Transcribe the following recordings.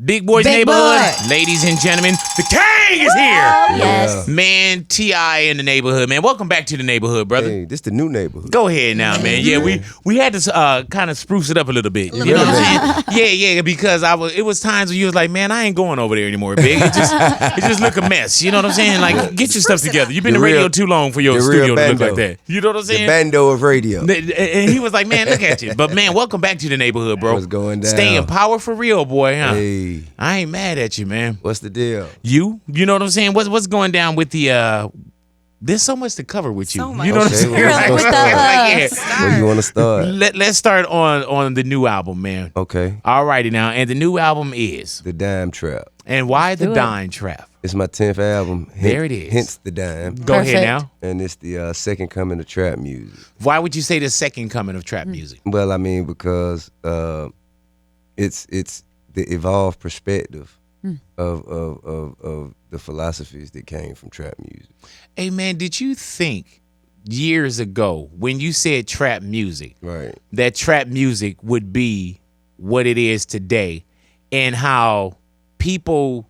Big Boy's Big Neighborhood. Boy. Ladies and gentlemen, the king is here. Yes. Man, T.I. in the neighborhood, man. Welcome back to the neighborhood, brother. Hey, this the new neighborhood. Go ahead now, man. Yeah, we had to kind of spruce it up a little bit. You know what I'm saying? Yeah, because it was times where you was like, man, I ain't going over there anymore, big. It just look a mess. You know what I'm saying? Like, get your stuff together. You've been in radio too long for your studio to look like that. You know what I'm saying? The bando of radio. And he was like, man, look at you. But man, welcome back to the neighborhood, bro. What's going down? Stay in power for real, boy, huh? Hey. I ain't mad at you, man. What's the deal? You know what I'm saying? What's going down with the there's so much to cover with you. So much. You know what I'm saying? Where you want to start? Let's start on the new album, man. Okay. Alrighty now, and the new album is The Dime Trap. And why the Dime Trap? It's my 10th album. There it is. Hence the dime. Go ahead now. And it's the second coming of trap music. Why would you say the second coming of trap music? Well, I mean, because it's the evolved perspective of the philosophies that came from trap music. Hey man, did you think years ago when you said trap music, right, that trap music would be what it is today, and how people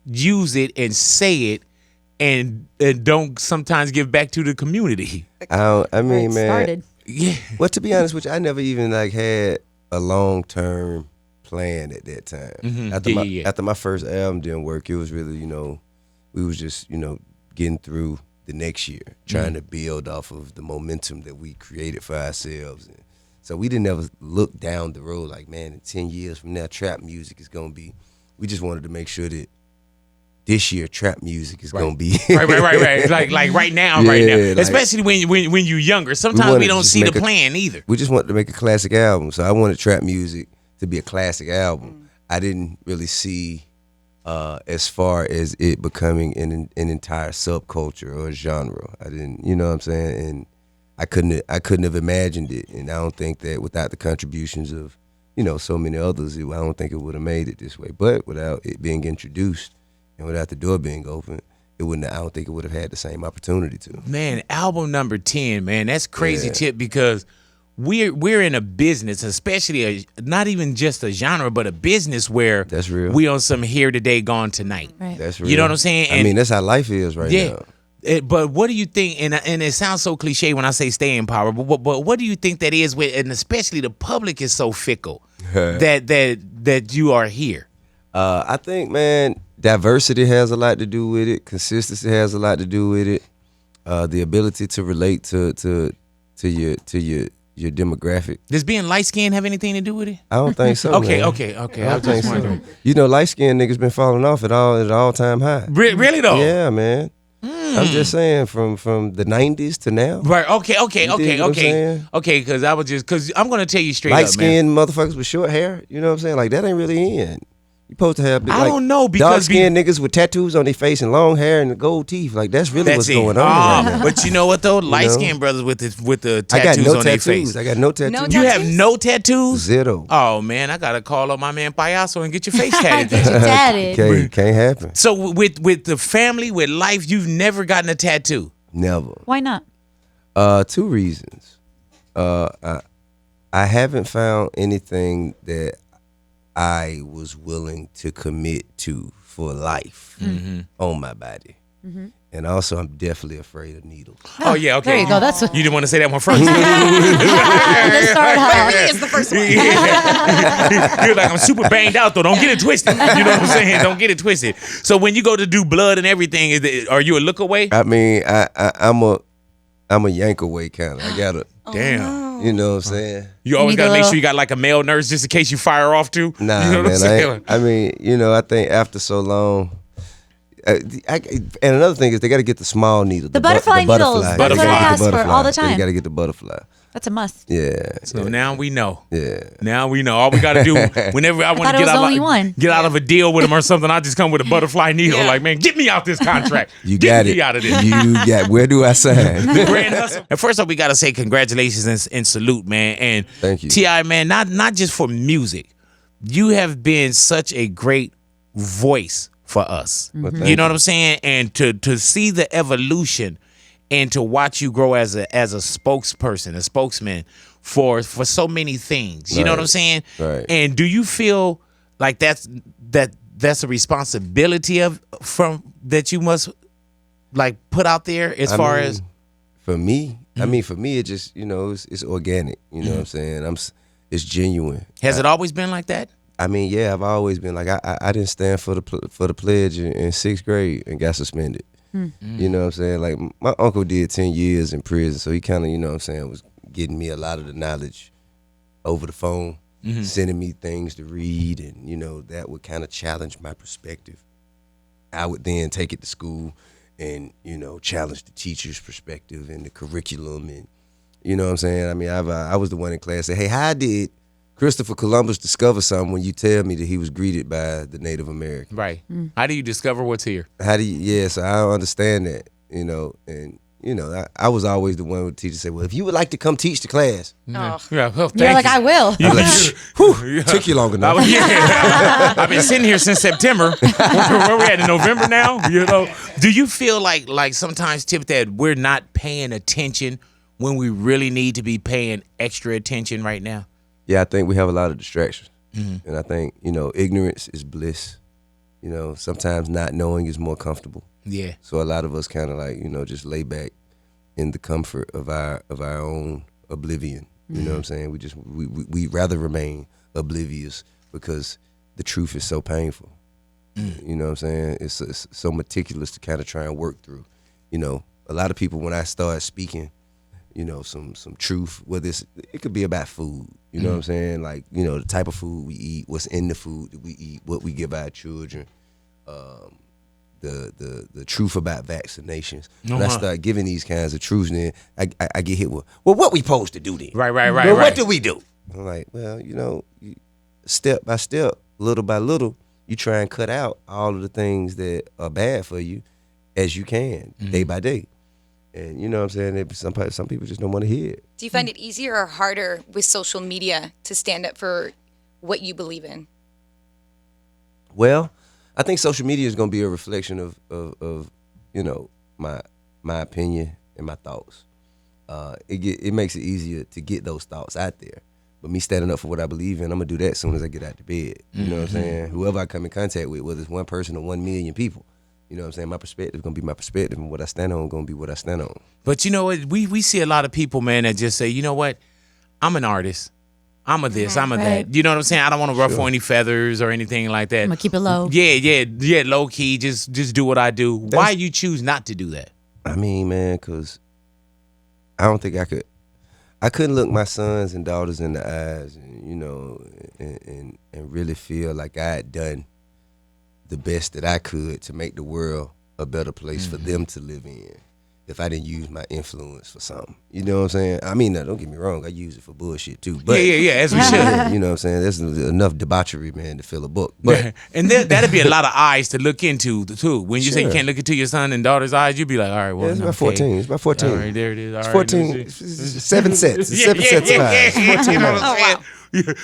use it and say it and don't sometimes give back to the community? I mean, man. Started. Yeah. Well, to be honest with you, I never even had a long-term plan at that time. Mm-hmm. After my first album didn't work, it was really, we was just, getting through the next year, trying to build off of the momentum that we created for ourselves. And so we didn't ever look down the road like, man, in 10 years from now, trap music is going to be, we just wanted to make sure that this year trap music is going to be. right. Like right now. Especially when you're younger. Sometimes we don't see the plan either. We just wanted to make a classic album. So I wanted trap music to be a classic album. I didn't really see as far as it becoming an entire subculture or a genre. I didn't, you know what I'm saying? And I couldn't have imagined it. And I don't think that without the contributions of, so many others, I don't think it would have made it this way. But without it being introduced and without the door being open, I don't think it would have had the same opportunity to. Man, album number 10, man, that's crazy tip, because we're in a business, especially not even just a genre, but a business where that's real. We on some here today, gone tonight. Right. That's real. You know what I'm saying? And I mean, that's how life is right now. But what do you think? And it sounds so cliche when I say stay in power. But what do you think that is with? And especially the public is so fickle that you are here. I think, man, diversity has a lot to do with it. Consistency has a lot to do with it. The ability to relate to your demographic. Does being light skinned have anything to do with it? I don't think so. Okay. I I don't think so. Light skinned niggas been falling off at all time high. Really though? Yeah, man. I'm just saying, from the 90s to now. Right. Okay. Because I'm gonna tell you straight up, man. Light skinned motherfuckers with short hair. You know what I'm saying? Like that ain't really in. You supposed to have I don't know, because dark skinned niggas with tattoos on their face and long hair and gold teeth. Like that's really what's going on. Right now. But you know what though? Light skinned brothers with the tattoos on their face. I got no tattoos. You have no tattoos? Zero. Oh man, I gotta call up my man Payaso and get your face tatted. Get you tatted. Okay, can't happen. So with the family, with life, you've never gotten a tattoo? Never. Why not? 2 reasons. I haven't found anything that I was willing to commit to for life on my body. And also, I'm definitely afraid of needles. Oh yeah, okay. There you go. That's you didn't want to say that one first. Let's start high. It's the first one. You're like, I'm super banged out though. Don't get it twisted. You know what I'm saying? Don't get it twisted. So when you go to do blood and everything, are you a look away? I mean, I'm a yank away kind of. I gotta. Damn. You know what I'm saying? You always gotta make sure you got like a male nurse just in case you fire off too. Nah, you know what I'm saying? I mean, I think after so long. And another thing is they got to get the small needle. The butterfly needles. That's what I ask for all the time. You got to get the butterfly. That's a must. Yeah. So now we know. Yeah. Now we know. All we got to do whenever I want to get out of a deal with him or something, I just come with a butterfly needle. Yeah. Like, man, get me out this contract. You get got me it. out of this. You got. Where do I sign? The grand hustle. And first off, we got to say congratulations and salute, man. And thank you, T.I., man. Not just for music. You have been such a great voice for us. You know what I'm saying? And to see the evolution and to watch you grow as a spokesperson, a spokesman for so many things. You know what I'm saying? Right. And do you feel like that's a responsibility that you must like put out there as far as for me. I mean, for me, it just it's organic. You know what I'm saying? It's genuine. Has it always been like that? I mean, yeah, I've always been like I didn't stand for the pledge in 6th grade and got suspended. You know what I'm saying? Like my uncle did 10 years in prison, so he kind of what I'm saying was getting me a lot of the knowledge over the phone, sending me things to read, and that would kind of challenge my perspective. I would then take it to school and challenge the teacher's perspective and the curriculum, and you know what I'm saying? I mean, I was the one in class say, hey, how did Christopher Columbus discover something when you tell me that he was greeted by the Native American? Right. How do you discover what's here? So I don't understand that, and I was always the one with the teacher say, well, if you would like to come teach the class. Well, You're like, I will. I'm like, whew, took you long enough. I've been sitting here since September. Where we at in November now? Do you feel like sometimes, Tip, that we're not paying attention when we really need to be paying extra attention right now? Yeah, I think we have a lot of distractions. And I think, ignorance is bliss. Sometimes not knowing is more comfortable. Yeah. So a lot of us kind of like, just lay back in the comfort of our own oblivion. You know what I'm saying? We rather remain oblivious because the truth is so painful. You know what I'm saying? It's so meticulous to kind of try and work through. A lot of people, when I start speaking, some truth, whether it could be about food, you know what I'm saying? Like, the type of food we eat, what's in the food that we eat, what we give our children, the truth about vaccinations. When I start giving these kinds of truths, then I get hit with, well, what we supposed to do then? Right. Well, what do we do? I'm like, well, step by step, little by little, you try and cut out all of the things that are bad for you as you can, day by day. And you know what I'm saying? Some people just don't want to hear it. Do you find it easier or harder with social media to stand up for what you believe in? Well, I think social media is going to be a reflection of my opinion and my thoughts. It makes it easier to get those thoughts out there. But me standing up for what I believe in, I'm going to do that as soon as I get out to bed. You know what I'm saying? Whoever I come in contact with, whether it's one person or 1 million people, you know what I'm saying? My perspective is going to be my perspective, and what I stand on is going to be what I stand on. But you know what? We see a lot of people, man, that just say, you know what? I'm an artist. I'm a this, I'm a that. You know what I'm saying? I don't want to ruffle any feathers or anything like that. I'm going to keep it low. Yeah, low key. Just do what I do. Why you choose not to do that? I mean, man, because I don't think I couldn't look my sons and daughters in the eyes and really feel like I had done the best that I could to make the world a better place for them to live in if I didn't use my influence for something. You know what I'm saying? I mean, don't get me wrong, I use it for bullshit too. But yeah, as we should. You know what I'm saying? There's enough debauchery, man, to fill a book. But and that'd be a lot of eyes to look into too. When you say you can't look into your son and daughter's eyes, you'd be like, all right, well, it's about 14. It's about 14. All right, there it is. All it's right, 14. It's 7 sets. It's 7 sets of eyes. 14 you know what I'm saying?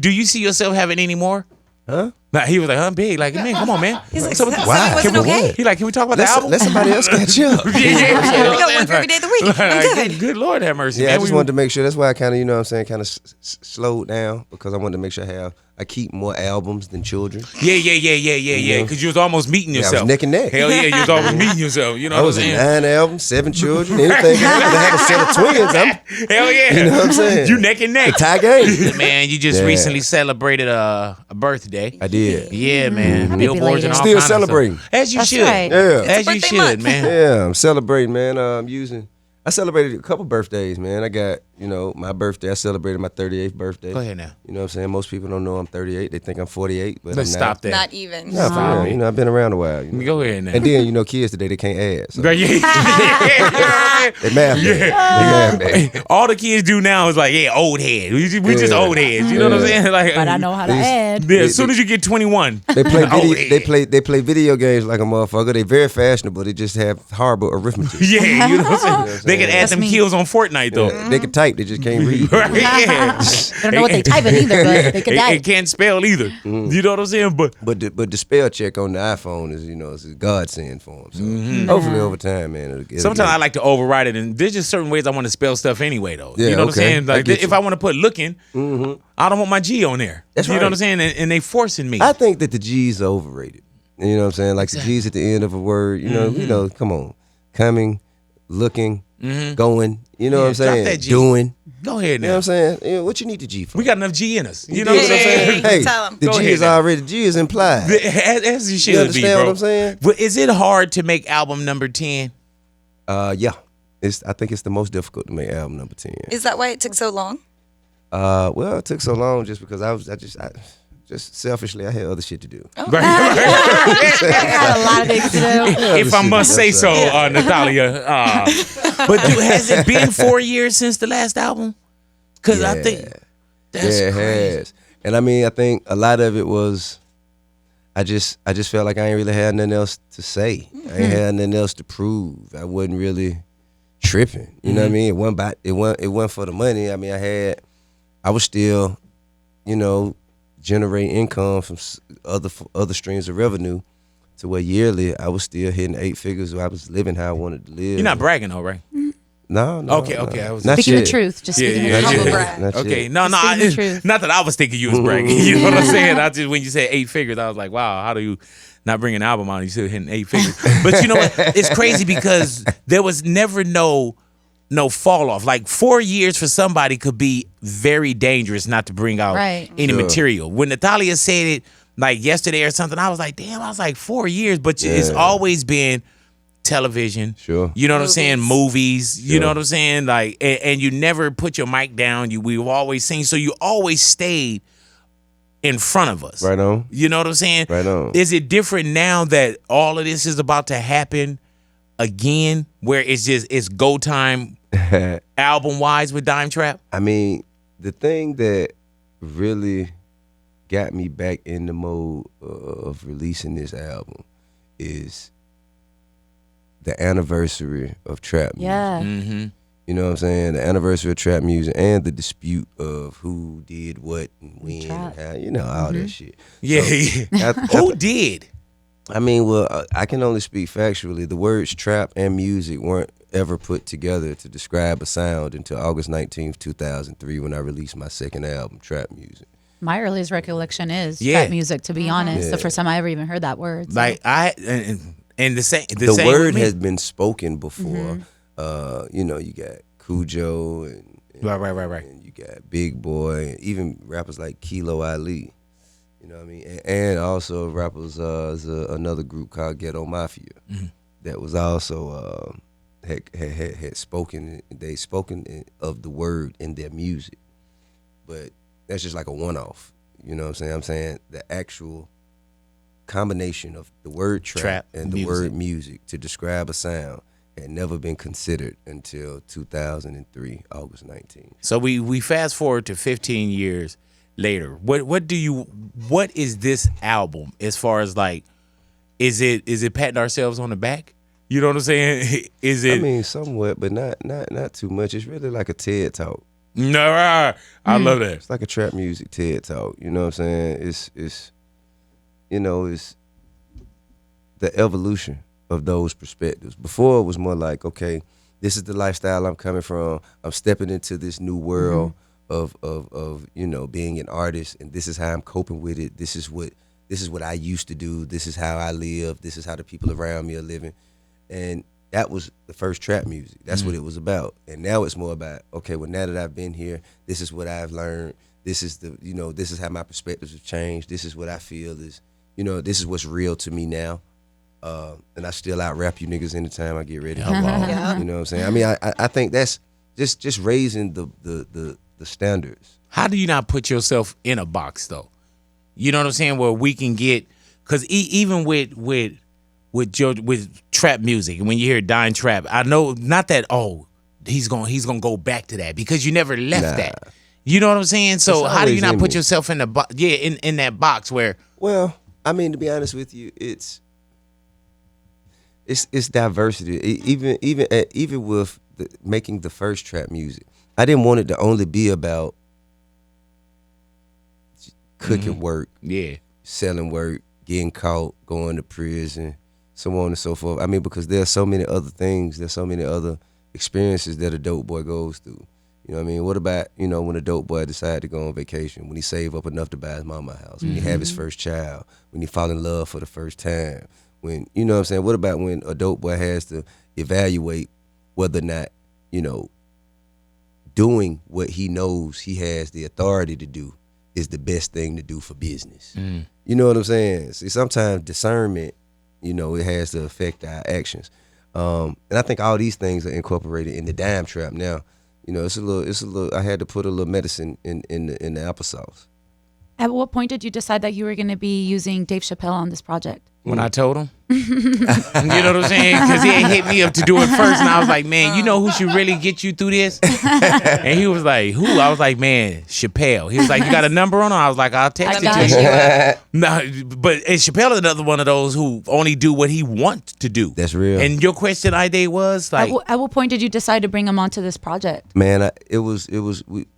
Do you see yourself having any more? Huh? Nah, he was like, I'm big. Like, man, come on, man. He's like, Why? wasn't okay. He like, can we talk about the album? Let somebody else catch up. I got one for every day of the week. I'm good. Good Lord have mercy. Yeah, man. I just wanted to make sure. That's why I kind of, what I'm saying, kind of slowed down, because I wanted to make sure I keep more albums than children. Yeah. Because you was almost meeting yourself. I was neck and neck. Hell yeah, you was almost meeting yourself. You know I what was I'm in saying? 9 albums, 7 children, anything. I had a set of twins. Hell yeah. You know what I'm saying? You neck and neck. Tie game. Man, you just recently celebrated a birthday. I did. Yeah, man. Billboards and all Still kinds celebrating. of stuff. As you That's should. right. Yeah. As you birthday should, month. man. Yeah, I'm celebrating, man. I celebrated a couple birthdays, man. I got, my birthday. I celebrated my 38th birthday. Go ahead now. You know what I'm saying? Most people don't know I'm 38. They think I'm 48, but Let's I'm stop that. Not even. Not for real. I've been around a while. Go ahead now. And then, kids today, they can't add. So. Right, yeah. They math bad. They math bad. All the kids do now is like, old head. We just old heads. You know what I'm saying? Like, But I know how to add. Yeah, as soon as you get 21, They play old video. head. They play video games like a motherfucker. They very fashionable. They just have horrible arithmetic. Yeah, you know what I'm saying? They they can add That's them me. kills on Fortnite though. They can type, they just can't read. Right? Yeah. They don't know what they typing either, but they can It type. can't spell either. You know what I'm saying? But But the spell check on the iPhone is, it's a godsend for them. So hopefully over time, man, it'll get. sometimes I like to override it, and there's just certain ways I want to spell stuff anyway, though. Yeah, You know what okay. I'm saying? I Like get if you. I want to put looking, I don't want my G on there. That's you know right. what I'm saying? And they forcing me. I think that the G's are overrated. You know what I'm saying? Like the G's at the end of a word. Come on, coming, looking, going. You know what I'm drop saying? that G. Doing. Go ahead You know now. what I'm saying? What you need the G for? We got enough G in us. You know dig what I'm what saying? Hey, Tell 'em. the Go G ahead is now. already G is implied. As you should You be, understand bro. what I'm saying? But is it hard to make album number 10? Yeah. I think it's the most difficult to make album number 10. Is that why it took so long? Well, it took so long just because I just selfishly I had other shit to do. Right. I got a lot of things to do. If I must say so, Natalia. But has it been 4 years since the last album? Because I think that's it crazy. has. And I mean, I think a lot of it was I just felt like I ain't really had nothing else to say. I ain't had nothing else to prove. I wasn't really tripping. You know what I mean? It wasn't for the money. I mean, I was still, generating income from other streams of revenue to where yearly I was still hitting 8 figures. I was living how I wanted to live. You're not bragging, though, right? No. Okay. I was Not Speaking yet. the truth. Just Yeah, speaking yeah, the yeah. truth. Humble brag. Not Okay, yet. no, Speaking the truth. not that I was thinking you was bragging. You know what I'm saying? I just when you said 8 figures, I was like, wow, how do you not bring an album out? You still hitting 8 figures. But you know what? It's crazy because there was never no fall off. Like 4 years for somebody could be very dangerous not to bring out Right. any Sure. material. When Natalia said it like yesterday or something, I was like, damn, I was like 4 years, but it's always been television. Sure. You know what I'm saying? Movies. You Sure. know what I'm saying? Like, and you never put your mic down. We've always seen. So you always stayed in front of us. Right on. You know what I'm saying? Right on. Is it different now that all of this is about to happen again, where it's go time album wise with Dime Trap? I mean, the thing that really got me back in the mode of releasing this album is the anniversary of trap music. Yeah. Mm-hmm. You know what I'm saying? The anniversary of trap music and the dispute of who did what and when Trap. and how, all that shit. Yeah. So, Who did? I mean, well, I can only speak factually. The words trap and music weren't ever put together to describe a sound until August 19th, 2003, when I released my second album, Trap Music. My earliest recollection is Yeah. trap music, to be honest. Yeah. The first time I ever even heard that word. So. Like and the same. The same word with me. has been spoken before. You got Cujo and Right. and you got Big Boy, and even rappers like Kilo Ali. You know what I mean? And also rappers, there's another group called Ghetto Mafia that was also had spoken. They spoken of the word in their music, but that's just like a one-off. You know what I'm saying? I'm saying the actual combination of the word trap and the music. word music to describe a sound had never been considered until 2003, August 19th. So we fast forward to 15 years later. What is this album as far as like, is it patting ourselves on the back? You know what I'm saying? Is it? I mean, somewhat, but not too much. It's really like a TED talk. No, I love that. It's like a trap music TED talk. You know what I'm saying? It's it's the evolution of those perspectives. Before it was more like, okay, this is the lifestyle I'm coming from. I'm stepping into this new world of being an artist, and this is how I'm coping with it. This is what I used to do. This is how I live. This is how the people around me are living. And that was the first trap music. That's what it was about. And now it's more about, okay, well, now that I've been here, this is what I've learned. This is this is how my perspectives have changed. This is what I feel is, this is what's real to me now. And I still out rap you niggas anytime I get ready. Yeah. You know what I'm saying? I mean, I think that's just raising the standards. How do you not put yourself in a box though? You know what I'm saying? Where we can get, because even with trap music, and when you hear Dime Trap, I know not that he's gonna go back to that, because you never left that. You know what I'm saying? So It's how do you always not in put me. yourself in the box? Yeah, in that box where Well, I mean, to be honest with you, it's diversity. Even with making the first trap music, I didn't want it to only be about cooking work, selling work, getting caught, going to prison, so on and so forth. I mean, because there's so many other things, there's so many other experiences that a dope boy goes through. You know what I mean? What about, when a dope boy decide to go on vacation, when he save up enough to buy his mama a house, when he have his first child, when he fall in love for the first time, when, you know what I'm saying? What about when a dope boy has to evaluate whether or not, doing what he knows he has the authority to do is the best thing to do for business. You know what I'm saying? See, sometimes discernment, it has to affect our actions. And I think all these things are incorporated in the dime trap now. It's a little. I had to put a little medicine in the applesauce. At what point did you decide that you were going to be using Dave Chappelle on this project? When I told him. You know what I'm saying? Because he had hit me up to do it first, and I was like, man, you know who should really get you through this? And he was like, who? I was like, man, Chappelle. He was like, you got a number on him? I was like, I'll text it to you. No, but Chappelle is another one of those who only do what he wants to do. That's real. And your question, Ida, was like, at what point did you decide to bring him onto this project? Man,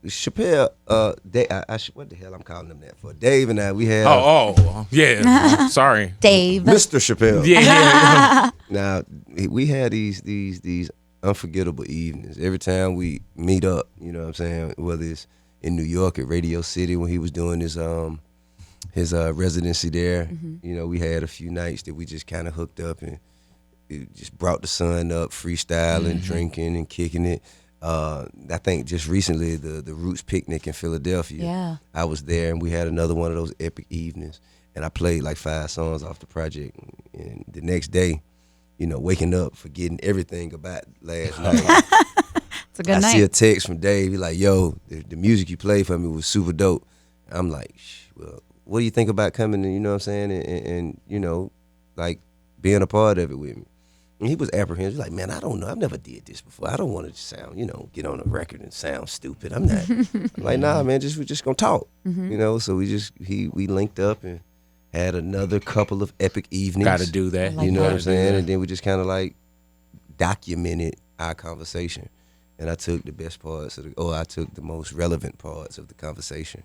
Chappelle. What the hell I'm calling him that for? Dave and I, we had. Yeah. Sorry, Dave. Mr. Chappelle. Yeah. Now we had these unforgettable evenings. Every time we meet up, you know what I'm saying, whether it's in New York at Radio City when he was doing his residency there, we had a few nights that we just kind of hooked up and it just brought the sun up, freestyling, drinking and kicking it. I think just recently the Roots picnic in Philadelphia, I was there and we had another one of those epic evenings. And I played like 5 songs off the project. And the next day, waking up, forgetting everything about last night. It's a good night. I see a text from Dave. He's like, yo, the music you played for me was super dope. I'm like, well, what do you think about coming and, you know what I'm saying, and like being a part of it with me? And he was apprehensive. He's like, man, I don't know. I've never did this before. I don't want to sound, get on a record and sound stupid. I'm not. I'm like, nah, man, we're just going to talk. So we linked up and had another couple of epic evenings. Got to do that. You know what I'm saying? And then we just kind of like documented our conversation. And I took the best parts I took the most relevant parts of the conversation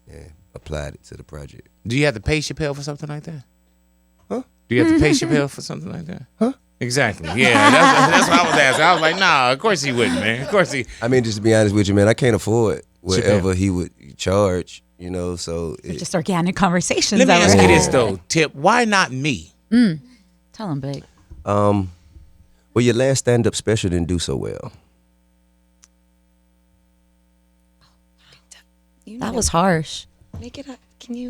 and applied it to the project. Do you have to pay Chappelle for something like that? Huh? Do you have to pay Chappelle for something like that? Huh? Exactly. Yeah, that's what I was asking. I was like, nah, of course he wouldn't, man. Of course he. I mean, just to be honest with you, man, I can't afford whatever he would charge. So They're just organic conversations. Let me ask you having. this though, Tip. Why not me? Tell him, Big. well, your last stand-up special didn't do so well. That was harsh. Make it up. Can you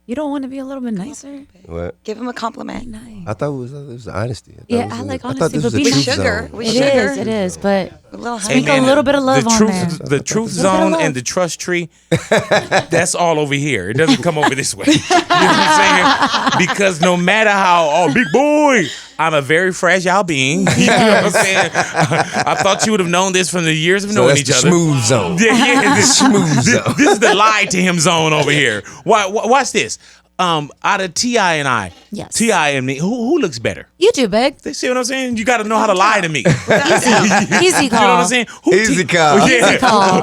You don't want to be a little bit nicer? What? give him a compliment? Nice. I thought it was honesty. I like honesty, this was but a be truth sugar. zone. With It sugar. is, it is, but A little speak honey. a little bit of love on there. The truth bit of zone love. and the trust tree, that's all over here. It doesn't come over this way. You know what I'm saying? Because no matter how, big boy, I'm a very fragile being. You know what I'm saying? I thought you would have known this from the years of So knowing that's each the other. smooth zone. Yeah, this Smooth zone. This is the lie to him zone over here. Watch this. Out of T.I. and I, Yes. T.I. and me, who looks better? You do, Big. They see what I'm saying? You got to know how to lie to me. Easy call. You know what I'm saying? Easy call. Easy call.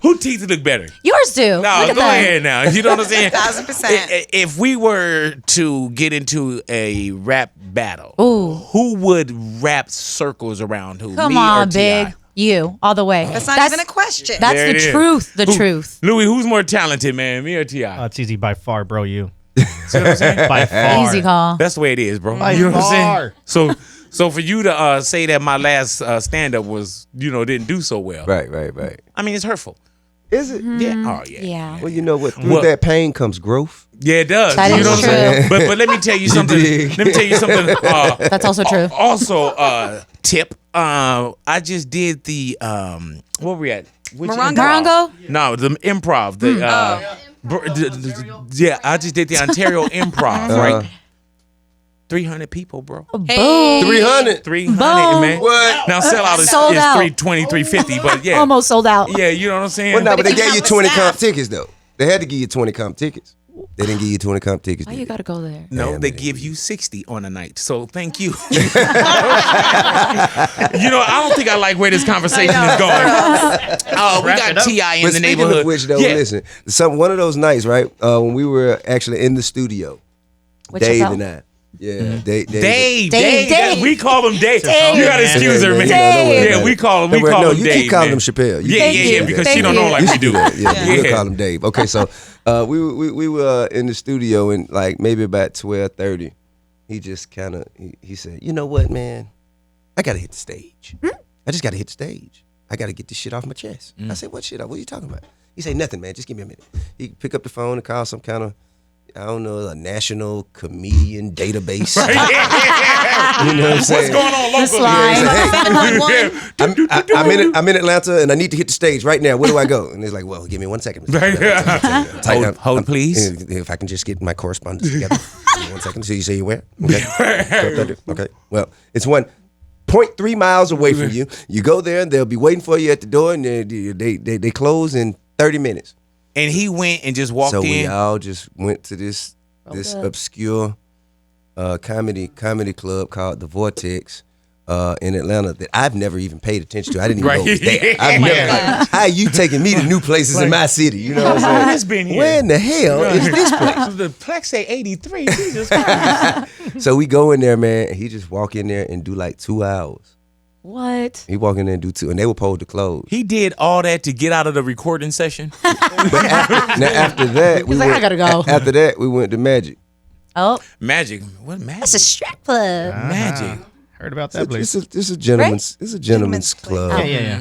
Who teeth look better? Yours do. No, Look at go that. ahead now. You know what I'm saying? 1000%. If we were to get into a rap battle, Ooh. who would rap circles around who? Come me on, or T.I.? Big. You, all the way. That's not even a question. That's There it the is. truth. The truth. Louis, who's more talented, man? Me or T.I.? It's easy by far, bro. You. See what I'm saying? By far. Easy call. That's the way it is, bro. By You know what I'm far. saying? So for you to say that my last stand-up was, didn't do so well. Right. I mean, it's hurtful. Is it? Yeah. Oh, yeah. Yeah. Well, you know what? Through Well- that pain comes growth. Yeah, it does. That you is know what I'm saying? true. But let me tell you something. dig? Let me tell you something. That's also true. Also, Tip. I just did the where we at? Which Morongo? improv? Morongo? No, the improv. Yeah, I just did the Ontario Improv. Right. 300 people, bro. Boom. 300. 300, Boom. man. What? Now sellout is Sold out. 320, 350, but yeah. Almost sold out. Yeah, you know what I'm saying? Well, no, but they if you gave you have a 20 staff- comp tickets though. They had to give you 20 comp tickets. They didn't give you 20 comp tickets. Why did you they? got to go there? No, Damn, they man. give you 60 on a night. So thank you. I don't think I like where this conversation is going. We got T.I. in But the speaking neighborhood. of which, though, listen, one of those nights, right, when we were actually in the studio, With Dave Chappelle? and I. Yeah, Dave. Dave. We call him Dave. Dave. You gotta excuse her, man. Dave. Yeah, we call him. No, Dave. you keep calling man. him Chappelle. You Yeah, keep- because Thank she don't you. know like we do. Yeah, we'll call him Dave. Okay, so we were in the studio and like maybe about 12:30. He just kind of he said, "You know what, man? I gotta hit the stage. I just gotta hit the stage. I gotta get this shit off my chest." I said, "What shit? What are you talking about?" He said, "Nothing, man. Just give me a minute." He pick up the phone and call some kind of, I don't know, a national comedian database. You know what I'm saying? What's going on locally? slime. I'm in Atlanta and I need to hit the stage right now. Where do I go? And he's like, "Well, give me 1 second. Hold, please. If I can just get my correspondence together. Give me 1 second. So you say you where? Okay. Okay. Well, it's 1.3 miles away from you. You go there and they'll be waiting for you at the door, and they close in 30 minutes. And he went and just walked So in. we all just went to this up. obscure comedy club called The Vortex in Atlanta that I've never even paid attention to. I didn't even know it was there. I've never, like, how you taking me to new places in my city? You know what I'm saying? It's been here. Where in the hell is this place? The Plex say 83. Jesus Christ. So we go in there, man, and he just walk in there and do like 2 hours. What? He walk in there and do 2, and they were supposed to close. He did all that to get out of the recording session. But after that, He's like, "I gotta go." After that, we went to Magic. Oh, Magic. What magic? it's a strip club. Magic. Heard about that place. It's a gentleman's club. Yeah.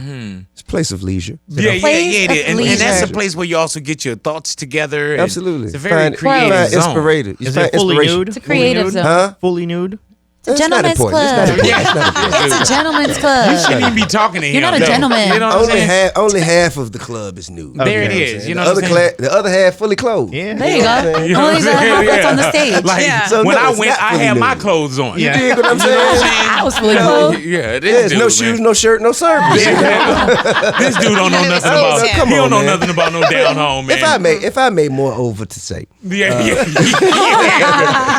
It's a place of leisure. Yeah, it place is. of And that's a leisure. place where you also get your thoughts together. and Absolutely. It's a very Find creative zone. inspiration. Is it fully nude? It's a creative zone. Huh? Fully nude? It's a It's not gentleman's important. It's not club. important. It's not important. It's a gentleman's club. You shouldn't even be talking to him. You're not a though. gentleman. You know what I'm saying? Only half of the club is nude. There it Okay. is. You know the what other I'm saying? the other half fully clothed. Yeah. There you go. You know Only what the I'm saying? half that's on the stage. Like, Yeah. So when no, I it's went, not I fully had my nude. clothes on. Yeah. You dig what I'm saying? I was fully clothed. Yeah, There's this no dude, shoes, man. no shirt, no service. This dude don't know It was nothing about. his Come He don't on, know man. nothing about no down home, man. If I made more over to say, Yeah.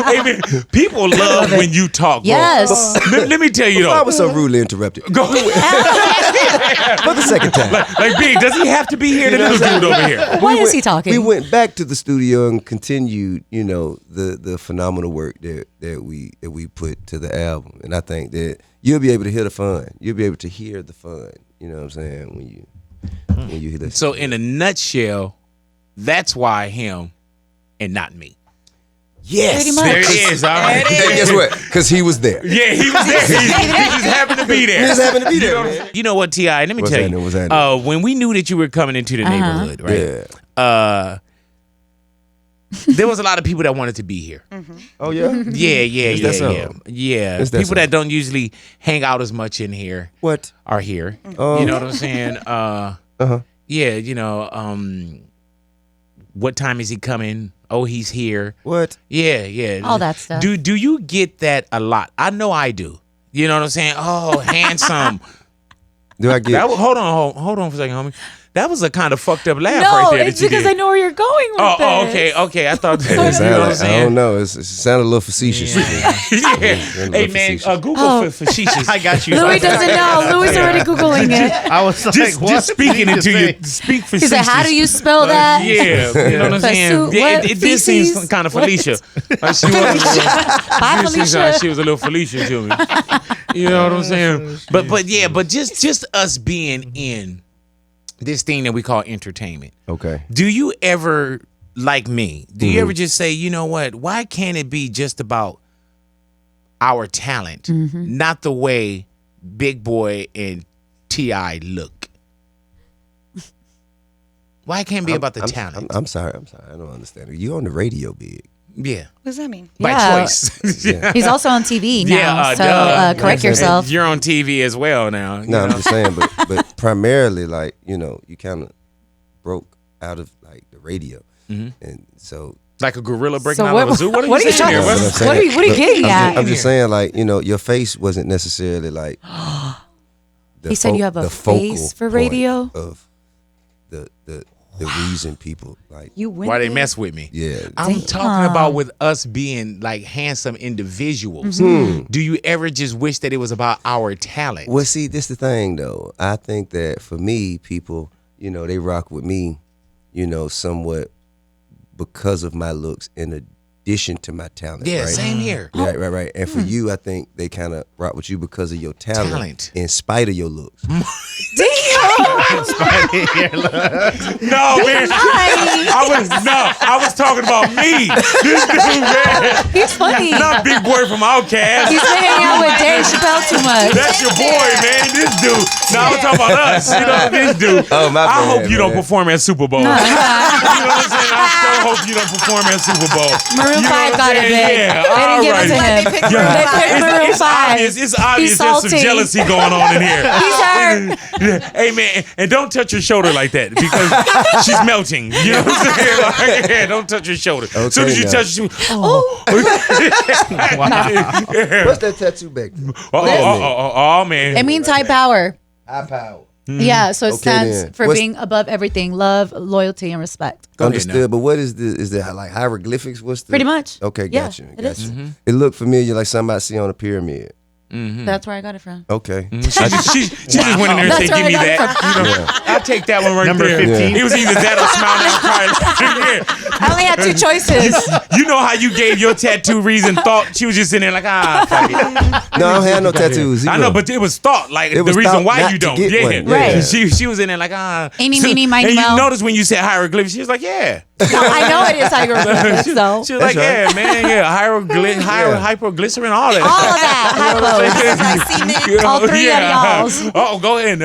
Hey, man, people love when you talk, bro. Yes. Let me tell you I though. was so rudely interrupted Go. for the second time. Like Big, does he have to be here? The little dude over here. Why is he talking? We went back to the studio and continued, the phenomenal work that we put to the album, and I think that you'll be able to hear the fun. You'll be able to hear the fun. You know what I'm saying when you hear that. So in a nutshell, that's why him and not me. Yes, Pretty much. There it is. All right. Hey, guess what? Because he was there. Yeah, he was there. He just happened to be there. He just happened to be there, man. You know what, T.I., let me What's tell happening? What's you. happening? When we knew that you were coming into the neighborhood, right? Yeah. There was a lot of people that wanted to be here. Oh yeah. Yeah. that so? Yeah. Is that People so? that don't usually hang out as much in here What? are here. Oh. You know what I'm saying? Uh-huh. Yeah, what time is he coming? Oh, he's here. What? Yeah. All that stuff. Do you get that a lot? I know I do. You know what I'm saying? Oh, handsome. Do I get? Hold on for a second, homie. That was a kind of fucked up laugh No, right there. it's that you because did. I know where you're going with this. Okay. I thought that. It You know sounded what I'm like- I saying? don't know. It sounded a little facetious. Yeah. Hey man, Google Oh. for facetious. I got you. Louis doesn't know. Louis already Googling it. I was like, Just what? speaking Did into you you. say? Speak facetious. He said, "How do you spell that?" Yeah, you know what I'm saying. Yeah, it did seem Feces? kind of Felicia. Like she Bye, was, Felicia. she was a little Felicia to me. You know what I'm saying? But just us being in this thing that we call entertainment. Okay. Do you ever, like me, do you ever just say, you know what? Why can't it be just about our talent, not the way Big Boy and T.I. look? Why can't it be about the talent? I'm sorry. I don't understand. You on the radio, Big? Yeah. What does that mean? By Yeah. choice. He's also on TV now, Yeah, so duh. correct yourself. You're on TV as well now. you No, I'm know? just saying, but primarily, like, you kind of broke out of like the radio, and so Like a gorilla breaking So out what, of a zoo. What are what you are you saying trying? here? That's what I'm What are you saying. getting at? I'm just saying, like, your face wasn't necessarily like. He said you have a the focal face for point radio? of the the reason people like. You went Why they there? mess with me? Yeah. I'm talking about with us being like handsome individuals. Do you ever just wish that it was about our talent? Well, see, this the thing though. I think that for me, people, you know, they rock with me, you know, somewhat because of my looks in addition to my talent. Yeah, right? same here. Right. And for you, I think they kind of rock with you because of your talent. In spite of your looks. No, man. I was talking about me. This dude, man. He's funny. Not Big Boy from Outkast. He's been hanging out with Dave Chappelle too much. That's your boy, man. This dude. Now I'm talking about us. You know, this dude. Oh, my I bad, hope you don't man. perform at Super Bowl. You know what I'm saying? I so hope you don't perform at Super Bowl. Maroon You know 5 what got I'm it saying? big. Yeah, They didn't give it to alright. him. They picked They Maroon picked Maroon 5. It's obvious He's there's some salty. jealousy going on in here. He's hurt. Hey, man, and don't touch your shoulder like that because she's melting. You know what I'm saying? Like, yeah, don't touch your shoulder. As soon as you now. touch it, What's that tattoo back there? oh, man. It means high power. High power. Yeah, so it Okay, stands then. for What's- being above everything, love, loyalty, and respect. Go ahead Understood, now. but what is there like hieroglyphics? What's the Pretty much. Okay, Yeah, gotcha. it is. It looked familiar, like something I see on a pyramid. That's where I got it from. Okay. She just went in there and That's said, where give me I got that. You know, I'll take that one right Number there. 15. It was either that or smile now cry. I only had 2 choices. You know how you gave your tattoo reason thought? She was just in there like, fuck it. No, I don't have no tattoos. I know, but it was thought. Like, It the was reason thought why not you to don't. get Yeah. one. Right. She was in there like, Eeny, meeny, miny, And you moe. notice when you said hieroglyphics, she was like, yeah. I know it is hieroglyphics, though. She was like, That's yeah, man, yeah. Hyperglycerin, all that. All of that. Hypos. All 3 of y'all's. Oh, go ahead.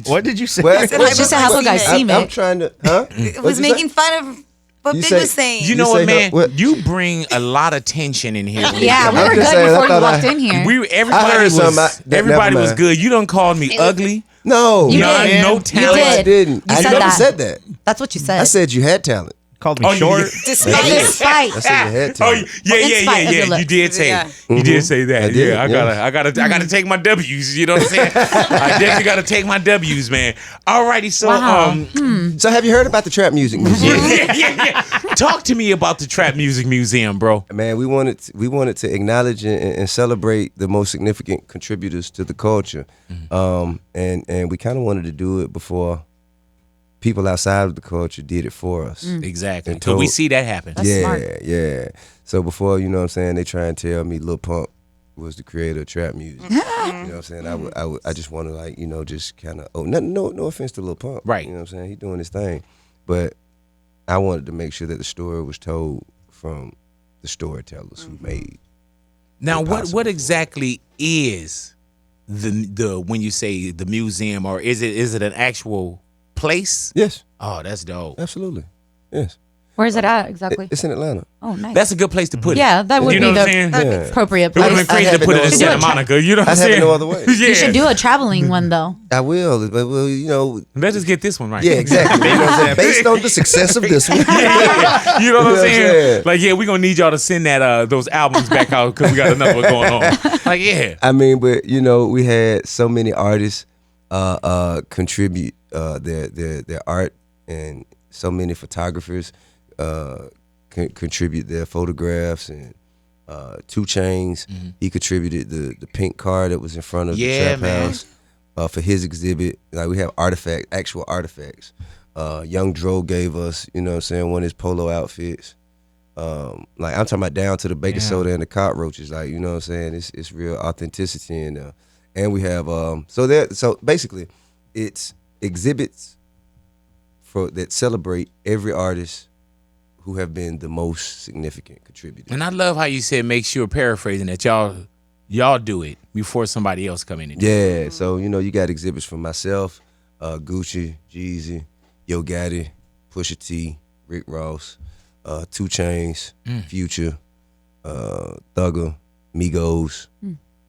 What did you say? What? It's just a hypoglycemic. I'm trying to. Huh? It was making fun of what You Big say- was saying. You know You what, say man? what? You bring a lot of tension in here. Yeah, we I'm were just good saying, I before you thought walked I- in here. Everybody heard was something. Never everybody was mind. good. You done called me ugly. No, You None, did. no You talent. I did. didn't. You I said never that. said that. That's what you said. I said you had talent. Called me Oh, short. yeah. Despite I said you had Oh talent. yeah, In spite of your You looks. did say Yeah. you did say that. I did, Yeah, I gotta take my W's. You know what I'm saying? I definitely gotta take my W's, man. Alrighty, so Wow. So have you heard about the Trap Music Museum? yeah. Talk to me about the Trap Music Museum, bro. Man, we wanted to acknowledge and celebrate the most significant contributors to the culture, and we kind of wanted to do it before people outside of the culture did it for us. Exactly. And So we told- see that happen. That's yeah, smart. yeah. So before, you know what I'm saying, they try and tell me Lil Pump was the creator of trap music. You know what I'm saying? I just want to, like, you know, just kind of no offense to Lil Pump. Right. You know what I'm saying? He doing his thing. But I wanted to make sure that the story was told from the storytellers who made. Now, Impossible. what exactly is the when you say the museum, or is it an actual place? Yes, Oh, that's dope. absolutely. Yes. Where is it at exactly? It's in Atlanta. Oh, nice. That's a good place to put it. Yeah, that would You be know the what I'm saying? Yeah. appropriate It would have place. been crazy I to put it in have it Santa no- Monica. You know what I'm I'd have it saying? no other way. Yeah. You should do a traveling one, though. I will, but well, you know, Let's just get this one right. yeah, exactly. You know what I'm saying? Based on the success of this one. You know what I'm You know what I'm saying? saying? Like, yeah, we're gonna need y'all to send that those albums back out because we got another one going on. Like, yeah. I mean, but you know, we had so many artists contribute their art, and so many photographers contribute their photographs, and 2 Chainz, he contributed the pink car that was in front of the Yeah, trap man. house for his exhibit. Like, we have actual artifacts. Young Dro gave us, you know what I'm saying, one of his polo outfits. Like, I'm talking about down to the baking soda and the cockroaches. Like, you know what I'm saying? It's real authenticity in there. And we have so basically it's exhibits that celebrate every artist who have been the most significant contributor. And I love how you said make sure, paraphrasing, that y'all do it before somebody else come in and do it. Yeah, so you know, you got exhibits from myself, Gucci, Jeezy, Yo Gotti, Pusha T, Rick Ross, 2 Chainz, Future, Thugger, Migos,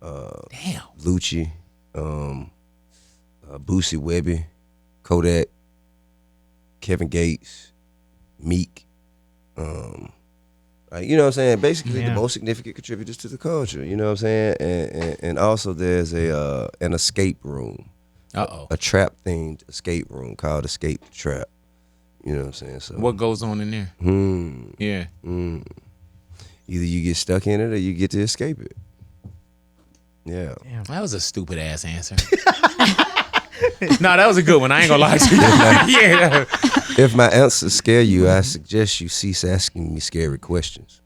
Damn. Lucci, Boosie Webby, Kodak, Kevin Gates, Meek. Like, you know what I'm saying? Basically, the most significant contributors to the culture. You know what I'm saying? And also there's an escape room, Uh-oh. a trap themed escape room called Escape the Trap. You know what I'm saying? So What goes on in there? Yeah. either you get stuck in it or you get to escape it. Yeah. Damn, that was a stupid ass answer. No, that was a good one. I ain't gonna lie to you. Yeah. If my answers scare you, I suggest you cease asking me scary questions.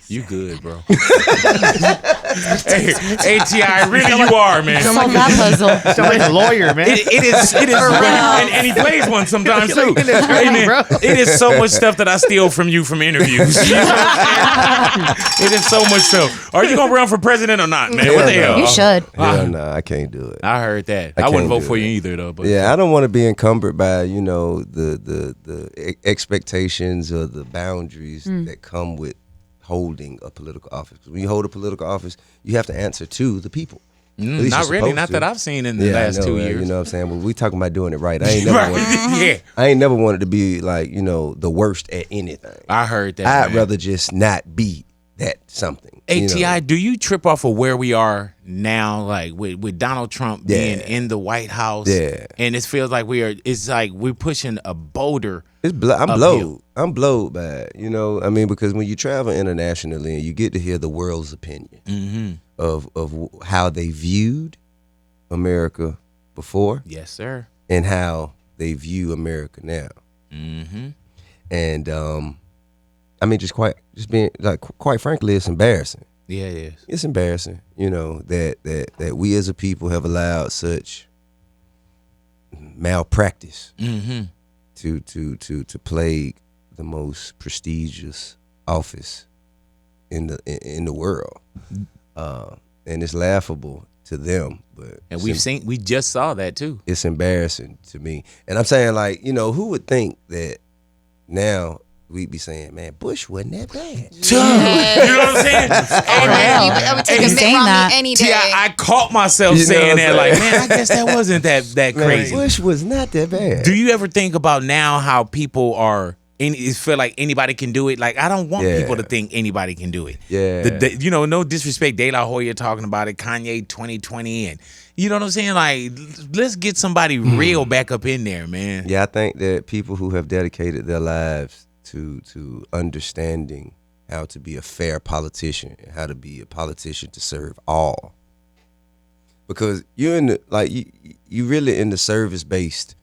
You good, bro. Hey, ATI, really you are, man. Solve that puzzle. Sound like a lawyer, man. It is, and he plays one sometimes too. Hey, man, it is so much stuff that I steal from you from interviews. You know what I'm saying? It is so much stuff. Are you gonna run for president or not, man? What the hell? You should. Hell no, I can't do it. I heard that. I can't wouldn't vote do for you it. either, though. But Yeah, I don't want to be encumbered by the expectations or the boundaries that come with holding a political office. When you hold a political office, you have to answer to the people. Not really. Not that I've seen in the last 2 years. You know what I'm saying? But we talking about doing it right. I ain't never Right. wanted, Yeah. I ain't never wanted to be like, the worst at anything. I heard that. I'd man. rather just not be that something. ATI, do you trip off of where we are now, like with Donald Trump being in the White House? Yeah. And it feels like it's like we're pushing a boulder. I'm uphill. blowed. I'm blowed by it. I mean, because when you travel internationally and you get to hear the world's opinion of how they viewed America before Yes, sir. and how they view America now. And I mean, quite frankly, it's embarrassing. Yeah, it is. It's embarrassing, that we as a people have allowed such malpractice to plague the most prestigious office in the world, and it's laughable to them. But And we just saw that too. it's embarrassing to me. And I'm saying, who would think that now we'd be saying, man, Bush wasn't that bad. You know what I'm saying? I would take a He's Mitt saying Romney that. any day. Yeah, I caught myself You know saying what that, I'm like, saying? man, I guess that wasn't that Man, crazy. Bush was not that bad. Do you ever think about now how people are? It feel like anybody can do it. Like I don't want people to think anybody can do it. Yeah. No disrespect. De La Hoya talking about it. Kanye 2020, and you know what I'm saying. Like let's get somebody real back up in there, man. Yeah, I think that people who have dedicated their lives to understanding how to be a fair politician and how to be a politician to serve all, because you're in you really in the service based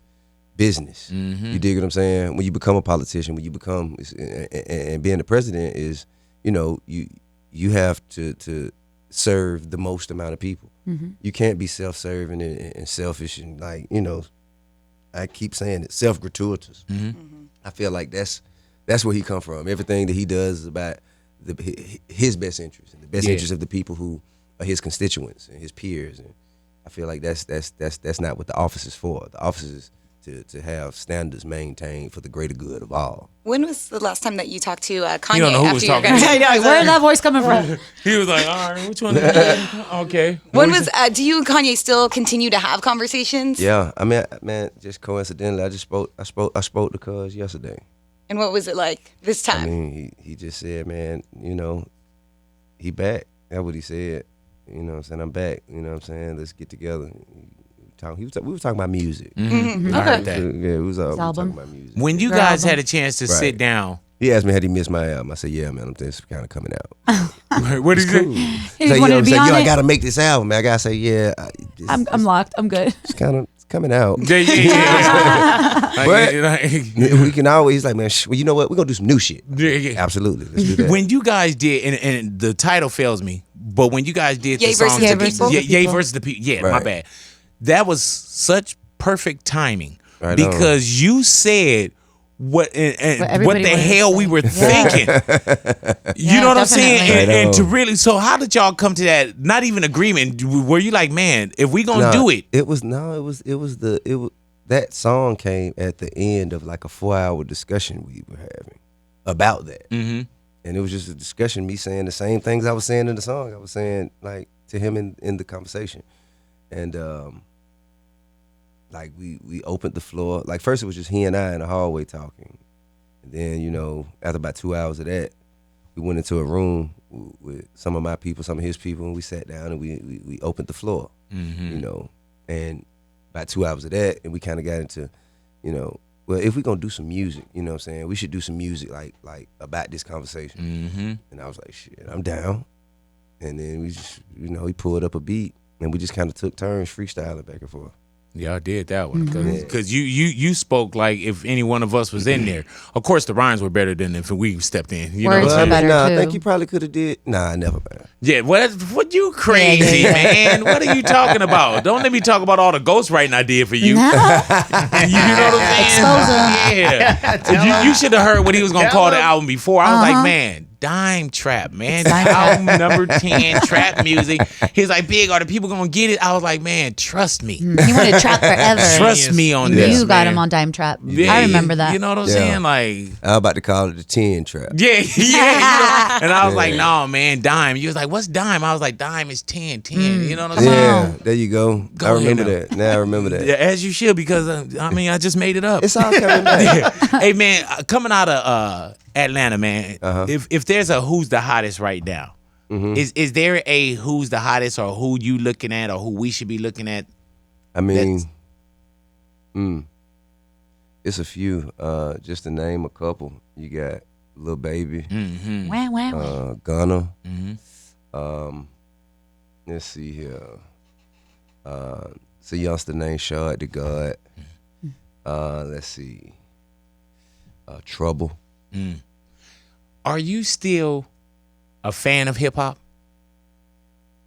business. You dig what I'm saying? When you become a politician, and being the president is, you have to serve the most amount of people. You can't be self-serving and selfish and I keep saying it, self-gratuitous. I feel like that's where he come from. Everything that he does is about his best interest and the best interest of the people who are his constituents and his peers. And I feel like that's not what the office is for. The office is to have standards maintained for the greater good of all. When was the last time that you talked to Kanye You don't know who after was you were talking. gonna- Where did that voice coming from? He was like, all right, which one? Okay. When was do you and Kanye still continue to have conversations? Yeah, I mean, man, just coincidentally, I spoke to Cuz yesterday. And what was it like this time? I mean, he just said, man, he back. That's what he said. You know what I'm saying? I'm back. You know what I'm saying? Let's get together. We were talking about music. I heard that. Yeah, we was talking album. about music. When you Your guys album. had a chance to sit down, He asked me, had he missed my album? I said, yeah, man, it's kind of coming out. what did you Cool. say? He just wanted to be on I it. got to make this album, man. I got to say, yeah. I'm locked. I'm good. It's kind of coming out. Yeah. But we can always, he's like, man, well, you know what? We're going to do some new shit. Yeah. Absolutely. Let's do that. When you guys did, and the title fails me, but when you guys did Yay the song, versus the people? Yay versus the people. Yeah, my Right. bad. That was such perfect timing Right because you said what and what everybody the wanted to hell we say. were Yeah. thinking. You Yeah, know what I'm saying? definitely. Right And to on. really, so how did y'all come to that? Not even agreement. Were you like, man, if we gonna do it? That song came at the end of like a 4-hour discussion we were having about that. Mm-hmm. And it was just a discussion, me saying the same things I was saying in the song. I was saying like to him in the conversation. And like we opened the floor. Like first it was just he and I in the hallway talking. And then, after about 2 hours of that, we went into a room with some of my people, some of his people, and we sat down and we opened the floor. Mm-hmm. And about 2 hours of that, and we kind of got into, you know, well, if we're gonna do some music, you know what I'm saying, we should do some music like about this conversation. Mm-hmm. And I was like, shit, I'm down. And then we just, you know, he pulled up a beat and we just kind of took turns freestyling back and forth. Yeah, I did that one because you spoke like if any one of us was in there. Of course, the rhymes were better than if we stepped in. You Words know what were I'm saying? better, I too. think you probably could have did. Nah, never, man. Yeah, what you crazy, man? What are you talking about? Don't let me talk about all the ghostwriting I did for you. You know what I'm saying? Expose him. Yeah. You should have heard what he was gonna call the album before. I was like, man, dime trap, man. Album number 10, trap music. He was like, Big, are the people gonna get it? I was like, man, trust me. He wanted trap forever. Trust me on this. You got man. him on Dime Trap. Yeah, I remember that. You know what I'm Yeah. saying? Like, I was about to call it the 10 trap. yeah. You know? And I was like, no, man, dime. You was like, what's dime? I was like, dime is 10. You know what I'm saying? Yeah, there you go. Go I remember ahead that. Now I remember that. Yeah, as you should, because I just made it up. It's all coming back. Hey, man, coming out of Atlanta, man, if there's a who's the hottest right now, is there a who's the hottest or who you looking at or who we should be looking at? I mean, it's a few. Just to name a couple, you got Lil Baby, Wah, wah, wah. Gunna. Let's see here. It's a youngster named Shard the God. Let's see. Trouble. Are you still a fan of hip hop?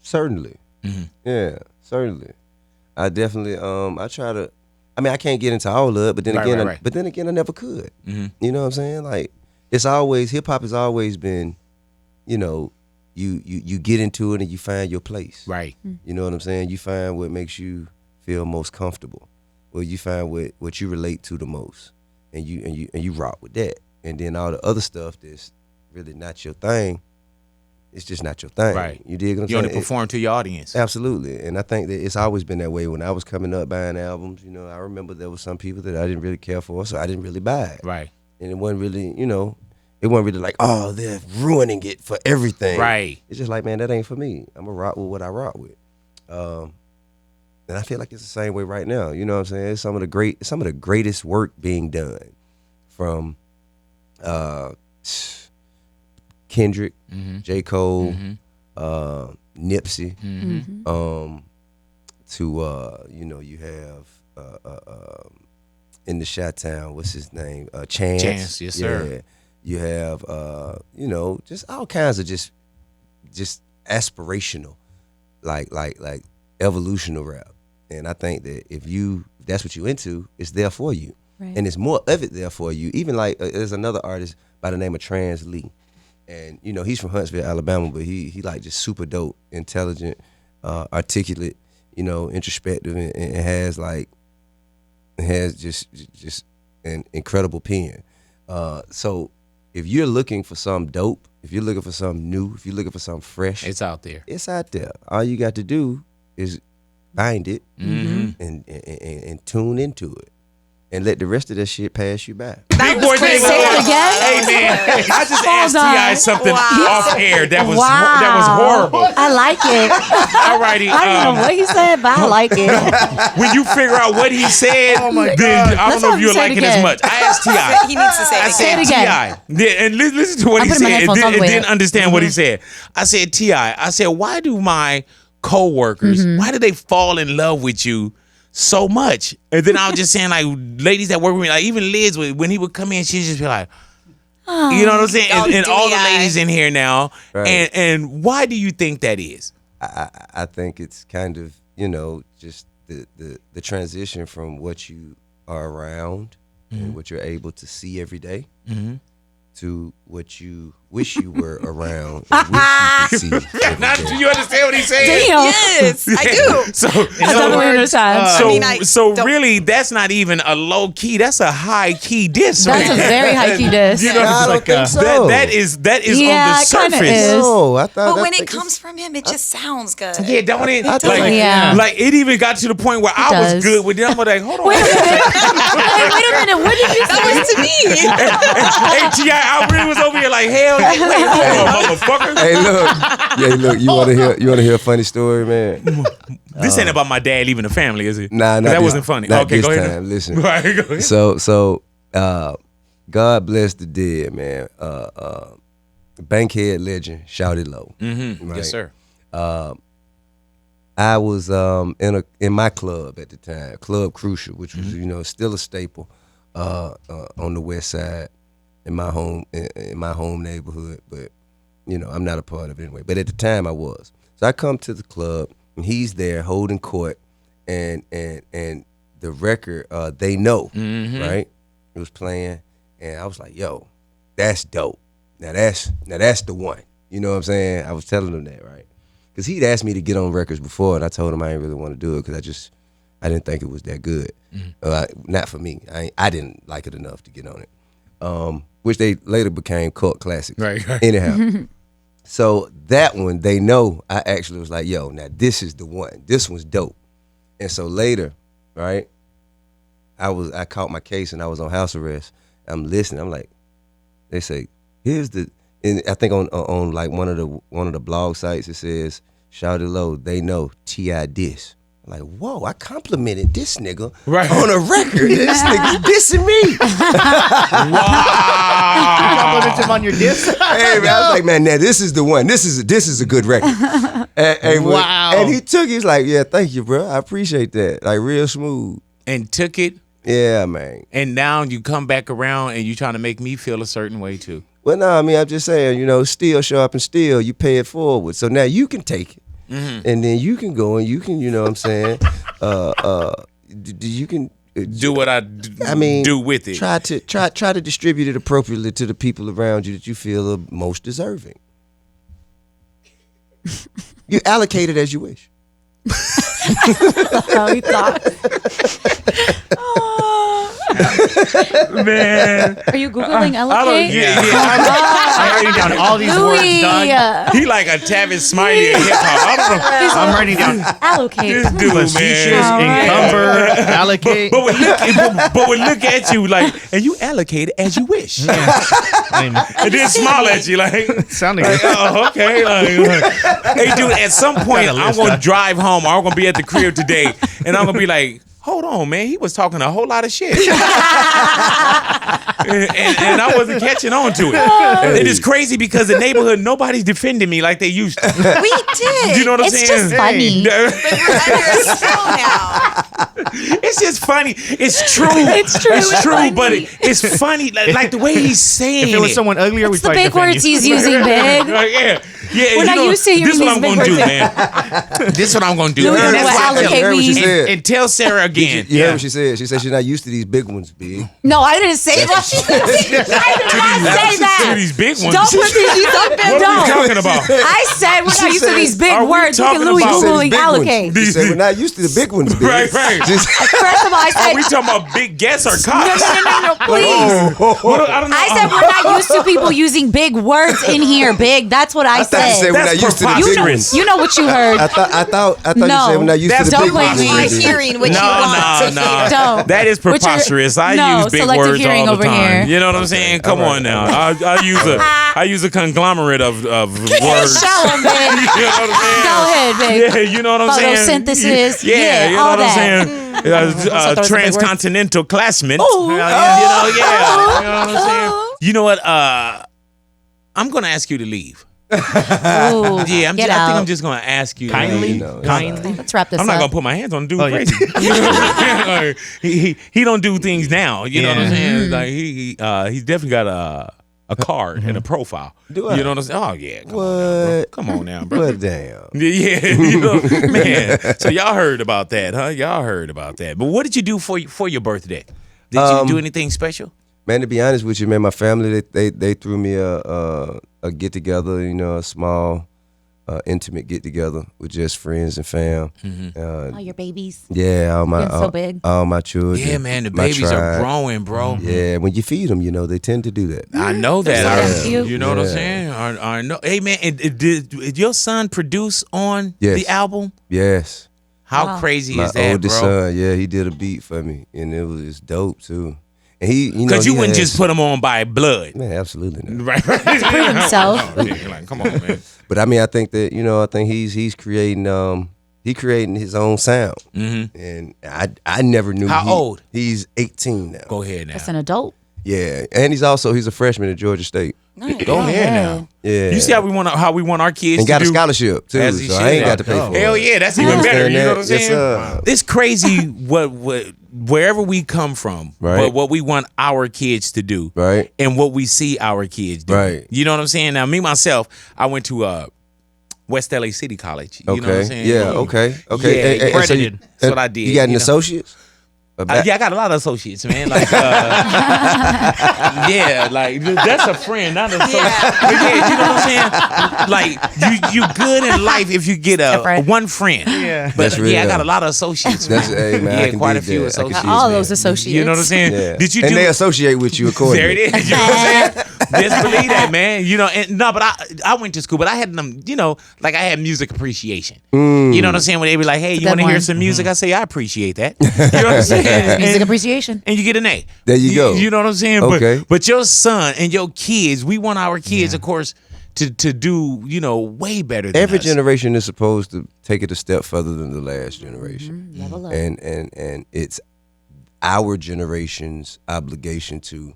Certainly. Yeah, certainly. I definitely I try to I mean I can't get into all of it, but then again I never could. You know what I'm saying? Like it's always hip hop has always been, you know, you get into it and you find your place. Right. You know what I'm saying? You find what makes you feel most comfortable. Or you find what you relate to the most. And you rock with that. And then all the other stuff that's really not your thing, it's just not your thing. Right. You dig what I'm You saying? only perform to your audience. Absolutely. And I think that it's always been that way. When I was coming up buying albums, you know, I remember there was some people that I didn't really care for, so I didn't really buy it. Right. And it wasn't really, you know, it wasn't really like, oh, they're ruining it for everything. Right. It's just like, man, that ain't for me. I'm going to rock with what I rock with. And I feel like it's the same way right now. You know what I'm saying? It's some of the greatest work being done from Kendrick, J. Cole, Nipsey, to you know, you have in the Chi-Town, what's his name? Chance. Chance, yes, sir. Yeah. You have you know, just all kinds of just aspirational, like evolutional rap. And I think that if that's what you into, it's there for you. Right. And it's more of it there for you. Even like there's another artist by the name of Trans Lee. And you know, he's from Huntsville, Alabama, but he like just super dope, intelligent, articulate, you know, introspective, and has just an incredible pen. So if you're looking for something dope, if you're looking for something new, if you're looking for something fresh, It's out there. it's out there. All you got to do is find it and tune into it. And let the rest of that shit pass you by. Big Boy Say David. it again. Hey man, I just asked Hold on. T.I. something Wow. off air that was Wow. horrible. I like it. Alrighty. I don't know what he said, but I like it. When you figure out what he said, then I Let's don't know have if you'll him say like it it as again. much. I asked T.I. He needs to say I it said it again. again. T.I. And listen to what I'm he putting my said. headphones all the And way then up. understand what he said. I said, T.I., I said, why do my co-workers, why do they fall in love with you so much? And then I was just saying, like, ladies that work with me, like even Liz, when he would come in, she'd just be like, you know what I'm saying? Oh, And all the DI. ladies in here now. Right. And why do you think that is? I think it's kind of, you know, just the transition from what you are around and what you're able to see every day to what you wish you were around and wish you could see every Now, day. do you understand what he's saying? Damn. Yes, I do. So, I definitely understand. so, I mean, I so don't- really, that's not even a low key. That's a high key diss. That's right a there. very high key diss. You know, I don't think so. that is Yeah, on the it kinda surface. is. No, I thought. But when I it think comes from him, it just sounds good. Yeah, don't it? I Like, think- Yeah. like it even got to the point where I was does. good with it. I'm like, hold on. Wait a minute. What did you That say? was to me. Hey, T.I., I really was over here like, hell, wait, hold on, motherfucker. Hey, look, Yeah, look, you want to hear a funny story, man? This ain't about my dad leaving the family, is it? Nah, that wasn't funny. Not Okay, this go ahead. time. Listen. Right, go ahead. So, God bless the dead, man. Bankhead legend, Shouted Low. Mm-hmm. Right? Yes, sir. I was in my club at the time, Club Crucial, which was still a staple on the west side in my home neighborhood, but I'm not a part of it anyway. But at the time I was. So I come to the club and he's there holding court, and the record They Know, right? It was playing, and I was like, yo, that's dope. Now that's the one. You know what I'm saying? I was telling him that, right? Because he'd asked me to get on records before, and I told him I didn't really want to do it because I didn't think it was that good. Not for me. I didn't like it enough to get on it. Which they later became cult classics. Right. Anyhow, so that one, They Know, I actually was like, yo, now this is the one. This one's dope. And so later, right, I caught my case and I was on house arrest. I'm listening. I'm like, they say, and I think on like one of the blog sites it says, Shouted Low, They Know, T.I. diss. I'm like, whoa, I complimented this nigga on a record. This nigga's dissing me. Wow. You complimented him on your diss? Hey, man, I was like, man, now this is the one. This is a good record. Wow. And he took it. He's like, yeah, thank you, bro. I appreciate that. Like, real smooth. And took it, Yeah, man. and now you come back around and you trying to make me feel a certain way too. Well, no, I mean, I'm just saying, still show up and still you pay it forward. So now you can take it. And then you can go and you can, you know what I'm saying? You can Do what I mean, do with it. Try to distribute it appropriately to the people around you that you feel are most deserving. You allocate it as you wish. That's how he thought. Man, Are you Googling I don't. allocate? Yeah. I'm writing down all these words, dog. He like a Tavis Smiley in hip hop. I don't know. I'm writing down Allocate. This dude, facetious, man. encumber, allocate. But would look at you like, and you allocate it as you wish, and then smile at you like, Sounding good. oh, okay. Hey, dude, at some point I'm gonna drive home, or I'm gonna be at the crib today, and I'm gonna be like, hold on, man, he was talking a whole lot of shit. and I wasn't catching on to it. It is crazy because the neighborhood, nobody's defending me like they used to. We did. You know what I'm It's saying? just funny. But we're under a spell now. It's just funny. It's true. It's true. It's true, funny. but it's funny. Like the way he's saying If it was someone uglier, we'd It's the probably big defend words you. he's using, big. Yeah. We're not used to hearing this is what these I'm big gonna do, words. man. This is what I'm gonna do. You And know that's what why I tell- allocate heard what she means. said. And tell Sarah again. You heard what she said? She said she's not used to these big ones, big. No, I didn't say that. I did not say that. To these big ones. Don't put these. Don't. What are we talking about? I said we're not used to these big Are we words. Look at talking Louis about- Googling allocate. She said we're not used to the big ones, big. Right. First of all, I Are we said talking about big guests or no, cops? please. I don't know. I said we're not used to people using big words in here. Big. That's what I I thought you said said. we're That's not used to the big preposterous. ones. You know what you heard. I thought you No. said we're not used to the That's big don't ones. blame me. I'm hearing what you No, want to hear. Don't. That is Which are- preposterous. I no, use big selective words hearing all the over time. here. You know what I'm saying? Come All on right. now. I use a conglomerate of words. Show 'em, big. You know what I'm saying? Go ahead, big. Yeah, you know what I'm saying? Photosynthesis. Yeah, you know all what that. I'm saying? those are big words. Transcontinental classmen. Ooh. You know what I'm saying? You know what? I'm gonna ask you to leave. Ooh, Yeah, get I out. think I'm just gonna ask you to Kindly, leave. kindly. Let's wrap this I'm not up. gonna put my hands on the dude Oh, yeah. crazy. You know what I'm saying? He don't do things now. You know what I'm saying? Like he's definitely got a card and a profile. Do I? You know what I'm saying? Oh yeah. What? Come on now, bro. Well, damn. Yeah, you know, man. So y'all heard about that, huh? Y'all heard about that. But what did you do for your birthday? Did you do anything special? Man, to be honest with you, man, my family they threw me a get together, a small, intimate get together with just friends and fam. Oh, your babies. Yeah, all my Getting so big. all my children. Yeah, man. The my babies are tribe. growing, bro. Yeah, when you feed them, they tend to do that. I know that. That's cute. You know what I'm saying? I know. Hey, man, did your son produce on Yes. the album? Yes, How Wow. crazy my is that, oldest bro? son. Yeah, he did a beat for me, and it's dope too. And he, Because you wouldn't just put him on by blood. Man, absolutely not. Right. To prove himself. Like, come on, man. But I mean, I think that he's creating his own sound. Mm-hmm. And I never knew. How old? He's 18 now. Go ahead now. That's an adult. Yeah, and he's a freshman at Georgia State. Nice. Go ahead now. Yeah. You see how we want our kids And to got do? a scholarship too, As he so should I ain't have. got to pay for it. Hell yeah, that's even better. You know what I'm Yes, saying? sir. It's crazy what wherever we come from, Right. but what we want our kids to do, Right. and what we see our kids do. Right. You know what I'm saying? Now, me myself, I went to West LA City College. You know what I'm saying? Yeah. Okay. Yeah, So you, accredited. That's what I did. You got an you know? associate's? Yeah, I got a lot of associates, man. Like, yeah, like that's a friend, not an associate. But yeah, you know what I'm saying? Like, you good in life if you get one friend. Yeah. But That's yeah, I real. got a lot of associates. That's man. hey man. I Yeah, can quite a dig few that. I can associates. see All that. those associates. You know what I'm saying? Yeah. Did you and do? they associate with you accordingly. There it is. You know what I'm saying? Just believe that, man. You know, and no, but I went to school, but I had them. You know, like I had music appreciation. You know what I'm saying? When they be like, "Hey, It's a you want to good hear one. some music?" I say, "I appreciate that." You know what I'm saying? Music And- appreciation. and you get an A. There you go. You know what I'm saying? Okay. But your son and your kids, we want our kids, of course, to do, way better than Every us. generation is supposed to take it a step further than the last generation. Level up. And it's our generation's obligation to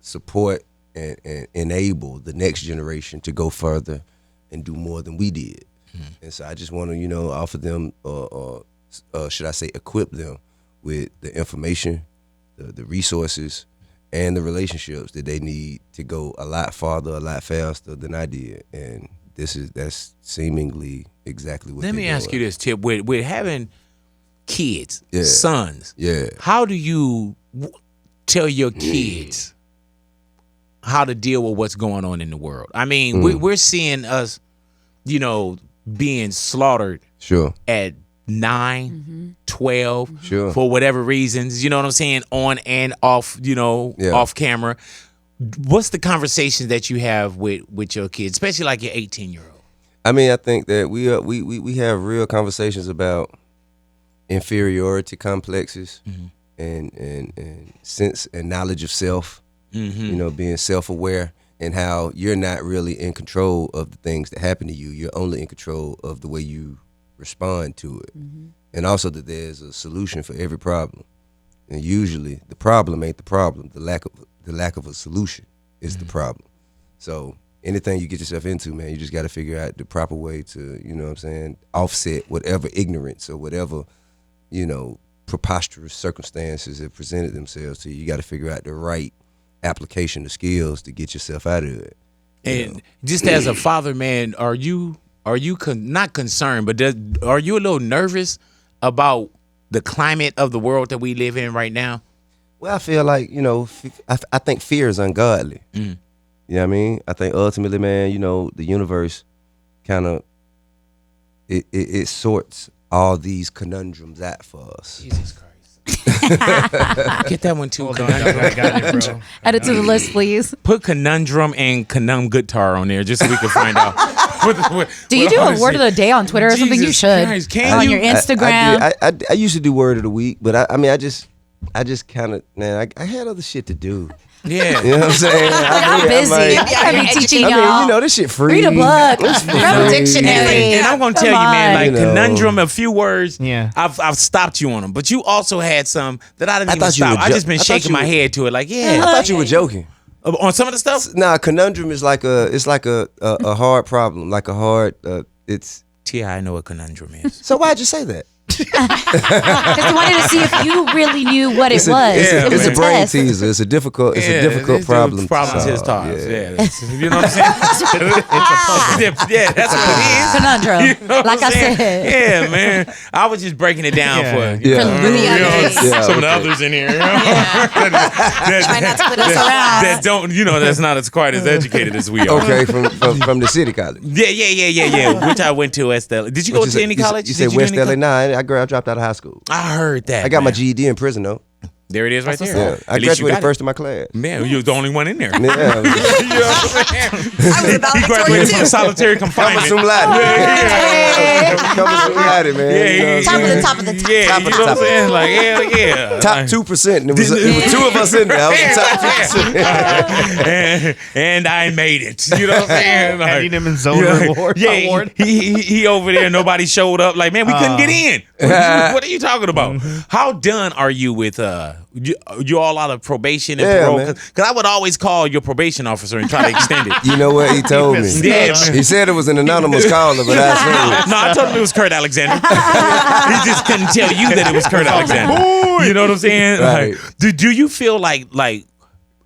support and enable the next generation to go further and do more than we did. And so I just want to, offer them, or should I say, equip them with the information, the resources, and the relationships that they need to go a lot farther, a lot faster than I did. And that's seemingly exactly what. Let me ask you this, Tip. With having kids, Yeah. sons, Yeah. how do you tell your kids how to deal with what's going on in the world? I mean, we're seeing us, being slaughtered Sure. at 9, 12, Sure. for whatever reasons, you know what I'm saying, on and off, Yeah. off camera. What's the conversations that you have with your kids, especially like your 18-year-old? I mean, I think that we have real conversations about inferiority complexes and sense and knowledge of self. Being self-aware and how you're not really in control of the things that happen to you. You're only in control of the way you respond to it. And also that there's a solution for every problem. And usually the problem ain't the problem. The lack of a solution is the problem. So anything you get yourself into, man, you just got to figure out the proper way to, offset whatever ignorance or whatever, preposterous circumstances that presented themselves to you. You got to figure out the right application of skills to get yourself out of it. And just as a father, man, are you not concerned, but are you a little nervous about the climate of the world that we live in right now? Well, I feel like, I think fear is ungodly. You know what I mean? I think ultimately, man, the universe kind of, it sorts all these conundrums out for us. Jesus Christ. Get that one too. Hold on, I got it, bro. Add it to the list, please. Put conundrum and conundrum guitar on there just so we can find out. Do you do a word of the day on Twitter or something? You Jesus should. Christ, can On you? your Instagram. I used to do word of the week, but I just kind of, man, I had other shit to do. Yeah. You know what I'm saying? I'm busy. I be teaching y'all. This shit free. Read a book. It's free. Grab a dictionary. And I'm gonna tell you, Come man, like on. conundrum, a few words. Yeah. I've stopped you on them, but you also had some that I didn't I even thought you stop. were I just been I thought shaking you my were- head to it, like, I yeah. thought you were joking. On some of the stuff. Nah, conundrum is like a hard problem, like a hard. It's T.I., I know what conundrum is. so why'd you say that? Because he wanted to see if you really knew what it was. It was It's a brain test. teaser. It's a difficult It's problem. Problem to his solve. times. Yeah. Yeah. You know what I'm saying? It's a puzzle. Yeah, that's what it is. Conundrum. You know what Like I'm I saying? said. Yeah, man. I was just breaking it down Yeah. for you Yeah. know, For the others. Yeah, some of the okay. others in here. Try not to put us around. That don't, that's not as quite as educated as we are. Okay, from the city college. Yeah. Which I went to West LA. Did you go to any college? You Did said do West any LA? Nah, I dropped out of high school. I heard that. I got my man. GED in prison though. There it is right there. Yeah, I At least you graduated got first in my class. it. Man, you was the only one in there. Yeah, You know what I'm saying? I was about He Victoria graduated from too. solitary confinement. Come sum latte, man. Yeah, You know what I'm saying? Top of the top. Yeah, Top you of know the what I'm top. saying? Like, hell yeah. Top 2%. And it was two of us in there. I was the top 2%. and I made it. You know what I'm saying? Like, Handing him his own reward. yeah, he over there. Nobody showed up. Like, man, we couldn't get in. What are you talking about? How done are you with you all out of probation and Yeah, parole? man. Because I would always call your probation officer and try to extend it. You know what he told me? Yeah. He said it was an anonymous caller, but I assumed. No, I told him it was Kurt Alexander. He just couldn't tell you that it was Kurt Alexander. You know what I'm saying? Right. Like, do you feel like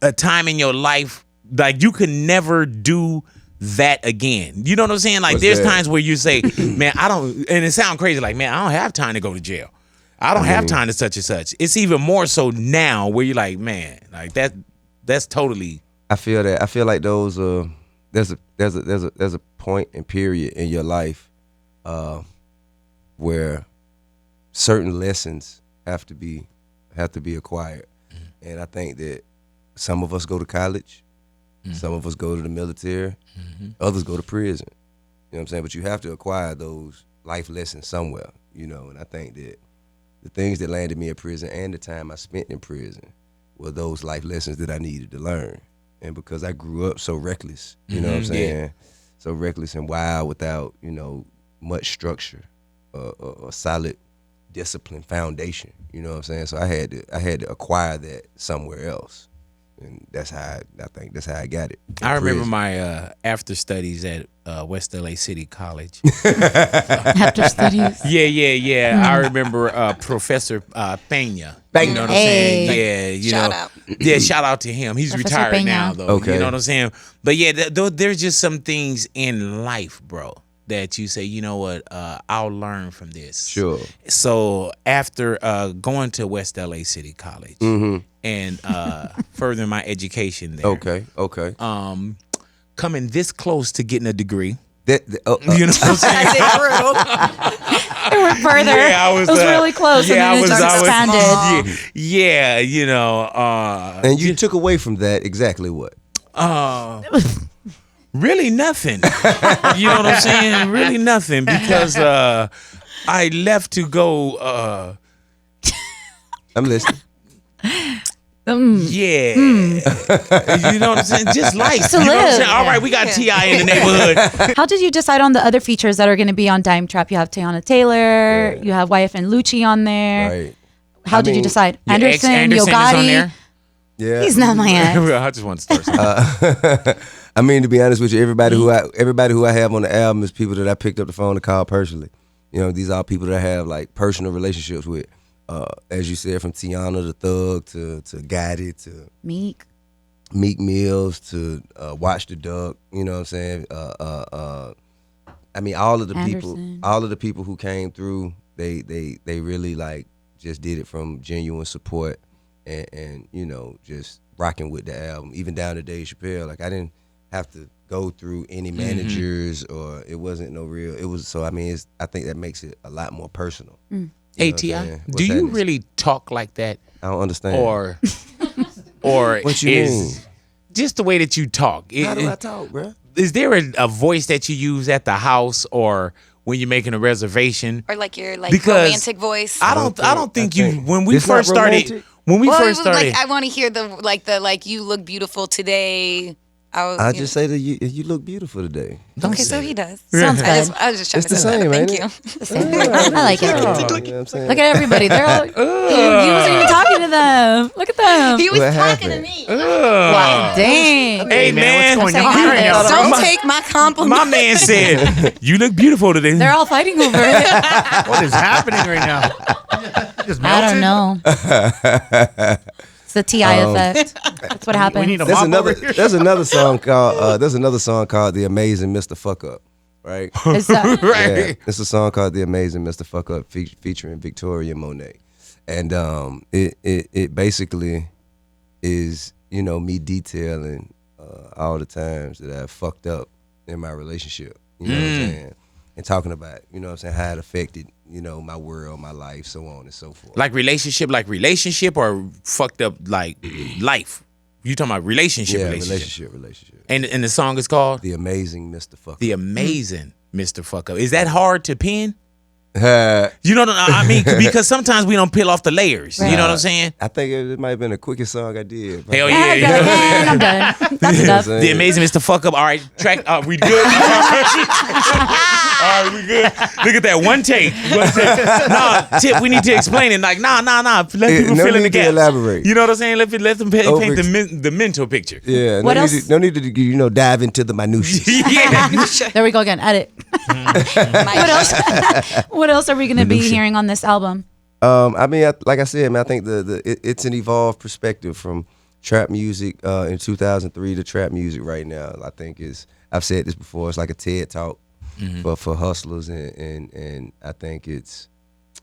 a time in your life like you could never do that again? You know what I'm saying? Like, What's there's that? times where you say, man, I don't, and it sounds crazy, like, man, I don't have time to go to jail. I don't have time to such and such. It's even more so now where you're like, man, like that's totally. I feel that. I feel like those. There's a point and period in your life, where certain lessons have to be acquired, and I think that some of us go to college, some of us go to the military, others go to prison. You know what I'm saying? But you have to acquire those life lessons somewhere. You know, and I think that the things that landed me in prison and the time I spent in prison were those life lessons that I needed to learn. And because I grew up so reckless, you know what I'm saying? Yeah. So reckless and wild without, you know, much structure, a solid discipline foundation, you know what I'm saying? So I had to acquire that somewhere else. And that's how I think that's how I got it. in I remember prison. my after studies at West LA City College. After studies. Yeah. I remember Professor Pena. Pena. You know what I'm saying? Hey. Yeah, you Shout know. out. Yeah, shout out to him. He's Professor retired Pena. now, though. Okay. You know what I'm saying? But yeah, there's just some things in life, bro, that you say, you know what, I'll learn from this. Sure. So after going to West LA City College and furthering my education there, Okay. coming this close to getting a degree. That, You know what I'm saying? As it grew. It went further. Yeah, I was. It was really close, and then it just expanded. Yeah, you know. and you took away from that exactly what? Really nothing. You know what I'm saying? Really nothing, because I left to go. I'm listening. Yeah. You know what I'm saying? Just life. To You know what I'm live. saying? All right, we got T.I. in the neighborhood. How did you decide on the other features that are going to be on Dime Trap? You have Teyana Taylor, you have YFN Lucci on there. Right. How I did you mean, decide? Your ex Anderson, Yo Anderson is on Gotti. there. Yeah. He's not my ex. I just want to start something. I mean, to be honest with you, everybody who I have on the album is people that I picked up the phone to call personally. You know, these are people that I have like personal relationships with. As you said, from Tiana the Thug to Gotti to Meek. Meek Mills to Watch the Duck. You know what I'm saying? I mean, all of the people who came through, they really like just did it from genuine support and you know, just rocking with the album, even down to Dave Chappelle. Like, I didn't have to go through any managers or it wasn't no real. It was, so I mean, I think that makes it a lot more personal. You Hey, know what I'm T.I., saying? do What's you happening? really talk like that? I don't understand. Or What you mean? just the way that you talk? How do I talk, bro? Is there a voice that you use at the house or when you're making a reservation? Or like your Because romantic voice. I don't think you. When we It's not first started, romantic? when we well, first started, like I want to hear the you look beautiful today. I just say that you look beautiful today. Okay, so he does. Sounds I good. was just trying It's to the say same, that. Thank ain't you. I like it. You know what I'm saying? Look at everybody. They're all. He wasn't even talking to them. Look at them. He was What talking happened? to me. Wow, dang. hey man, what's going I'm on saying right hi. now? Don't take my compliment. my man said you look beautiful today. They're all fighting over it. What is happening right now? Just I don't melted? know. It's the T.I. effect. That's what happens. We need a There's mop over here. there's another song called The Amazing Mr. Fuck Up, right? Is that- Right. Yeah, it's a song called The Amazing Mr. Fuck Up featuring Victoria Monet. And it basically is, you know, me detailing all the times that I fucked up in my relationship. You know what I'm saying? and talking about, you know what I'm saying, how it affected, you know, my world, my life, so on and so forth. Like relationship or fucked up like life? You talking about relationship? Yeah, relationship. And the song is called The Amazing Mr. Fuck Up. The Amazing Mr. Fuck Up. Is that hard to pin? I You know what I mean? Because sometimes we don't peel off the layers. You know what I'm saying? think it might have been the quickest song I did. Hell Yeah, yeah. and I'm done. That's enough. The Amazing Mr. Fuck Up. All right, track. We good? All right, we good. Look at that one take. Nah, Tip. We need to explain it. Like, nah. Let people no fill in the need to gaps. elaborate. You know what I'm saying? Let them paint the mental picture. Yeah, What no need else? to, no need to, you know, dive into the minutiae. Yeah. There we go again. Edit. What else? What else are we going to be hearing on this album? I mean, like I said, man, I think it's an evolved perspective from trap music in 2003 to trap music right now. I think I've said this before, it's like a TED talk for hustlers, and I think it's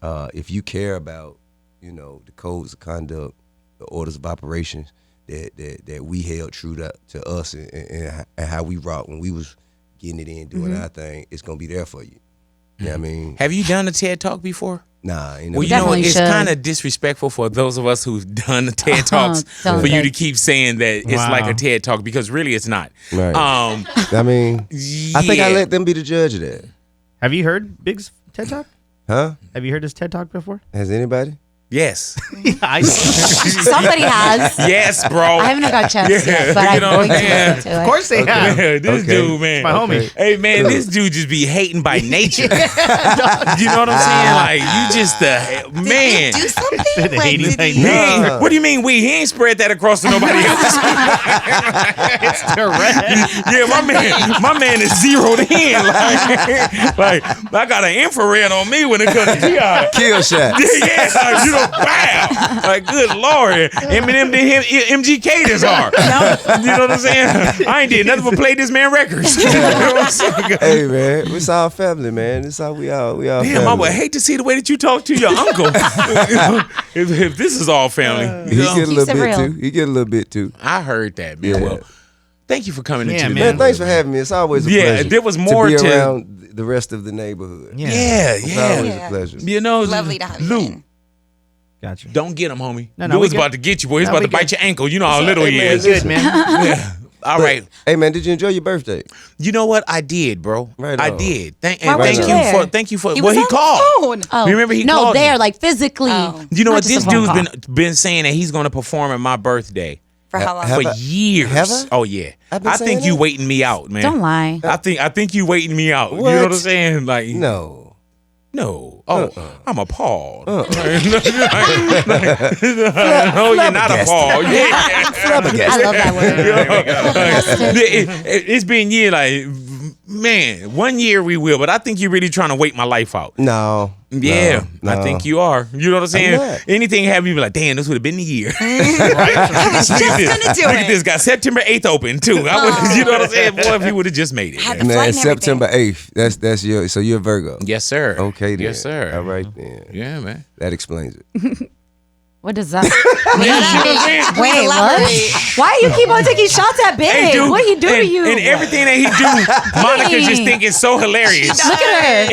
if you care about, you know, the codes of conduct, the orders of operations that we held true to us and how we rock when we was getting it in, doing our thing, it's gonna be there for you. You know what I mean? Have you done a TED Talk before? Nah, ain't Well, never you know, Definitely it's should. kind of disrespectful for those of us who've done the TED Talks don't for you think. to keep saying that it's Wow. like a TED Talk, because really it's not. Right. Um, I mean, I think I yeah. let them be the judge of that. Have you heard Big's TED Talk? Huh? Have you heard his TED Talk before? Has anybody? Yes. Somebody has. Yes, bro. I haven't got a chance yet, but you I'm know going what to I'm saying? listen to it. Of course they have. Yeah, this Okay. dude, man. My homie. Hey, man, this dude just be hating by nature. You know what I'm saying? Like, you just, man. Do something? The Like, hating did thing. he- He ain't- what do you mean we? He ain't spread that across to nobody else. It's direct. Yeah, my man is zeroed in. Like I got an infrared on me when it comes to GI. Kill shot. Yeah, like, you know, wow. Like, good Lord. Eminem did him, MGK this hard. You know what I'm saying? I ain't did nothing but play this man records. You know what I'm saying? Hey man, it's our family, man. It's how we all Damn, family. I would hate to see the way that you talk to your uncle. if this is all family. He You know? get a little Keeps it bit real. too. He get a little bit too. I heard that, man. Yeah. Well, thank you for coming Yeah, into the man. Man, thanks for having me. It's always a Yeah, pleasure. there was more to be to- around the rest of the neighborhood. Yeah. Yeah, It's yeah. always Yeah. a pleasure. You know, Lovely to have you Lou, in. Gotcha. don't get him, homie. No, Lou we was good. about to get you, boy. He's No, about we to bite good. your ankle. You know how little he Hey, man, is. Good, man. Yeah. All right. Hey man, did you enjoy your birthday? You know what? I did, bro. Right I on. did. Why And weren't thank you you there? for thank you for He well was he on the called. phone. Oh, Remember he no, called there, me. like physically. Oh. You know Not what? just a This phone dude's call. been saying that he's gonna perform at my birthday For how long? Have for I- years. have I? Oh yeah. I've been I think saying you that? waiting me out, man. Don't lie. I think you waiting me out. You know What? what I'm saying? Like No. No. Oh, I'm appalled. No, you're not appalled. Yeah. I love that word. It's been year like, man, 1 year we will, but I think you're really trying to wait my life out. No. Yeah, no. I think you are. You know what I'm saying? not. Anything have you be like, damn, this would have been the year. I was just gonna do Look at it. this guy, September 8th open too. I would, you know what I'm saying? Boy, if he would have just made it. Had man. the flight Man, and September 8th. That's your, so you're a Virgo. Yes, sir. Okay then. Yes, sir. All right then. Yeah, man. That explains it. What does that Yeah, Wait, what? Why you keep on taking shots at Big? Hey, dude, What he do to and, you? And everything that he do, Monica just think it's so hilarious. Look at her.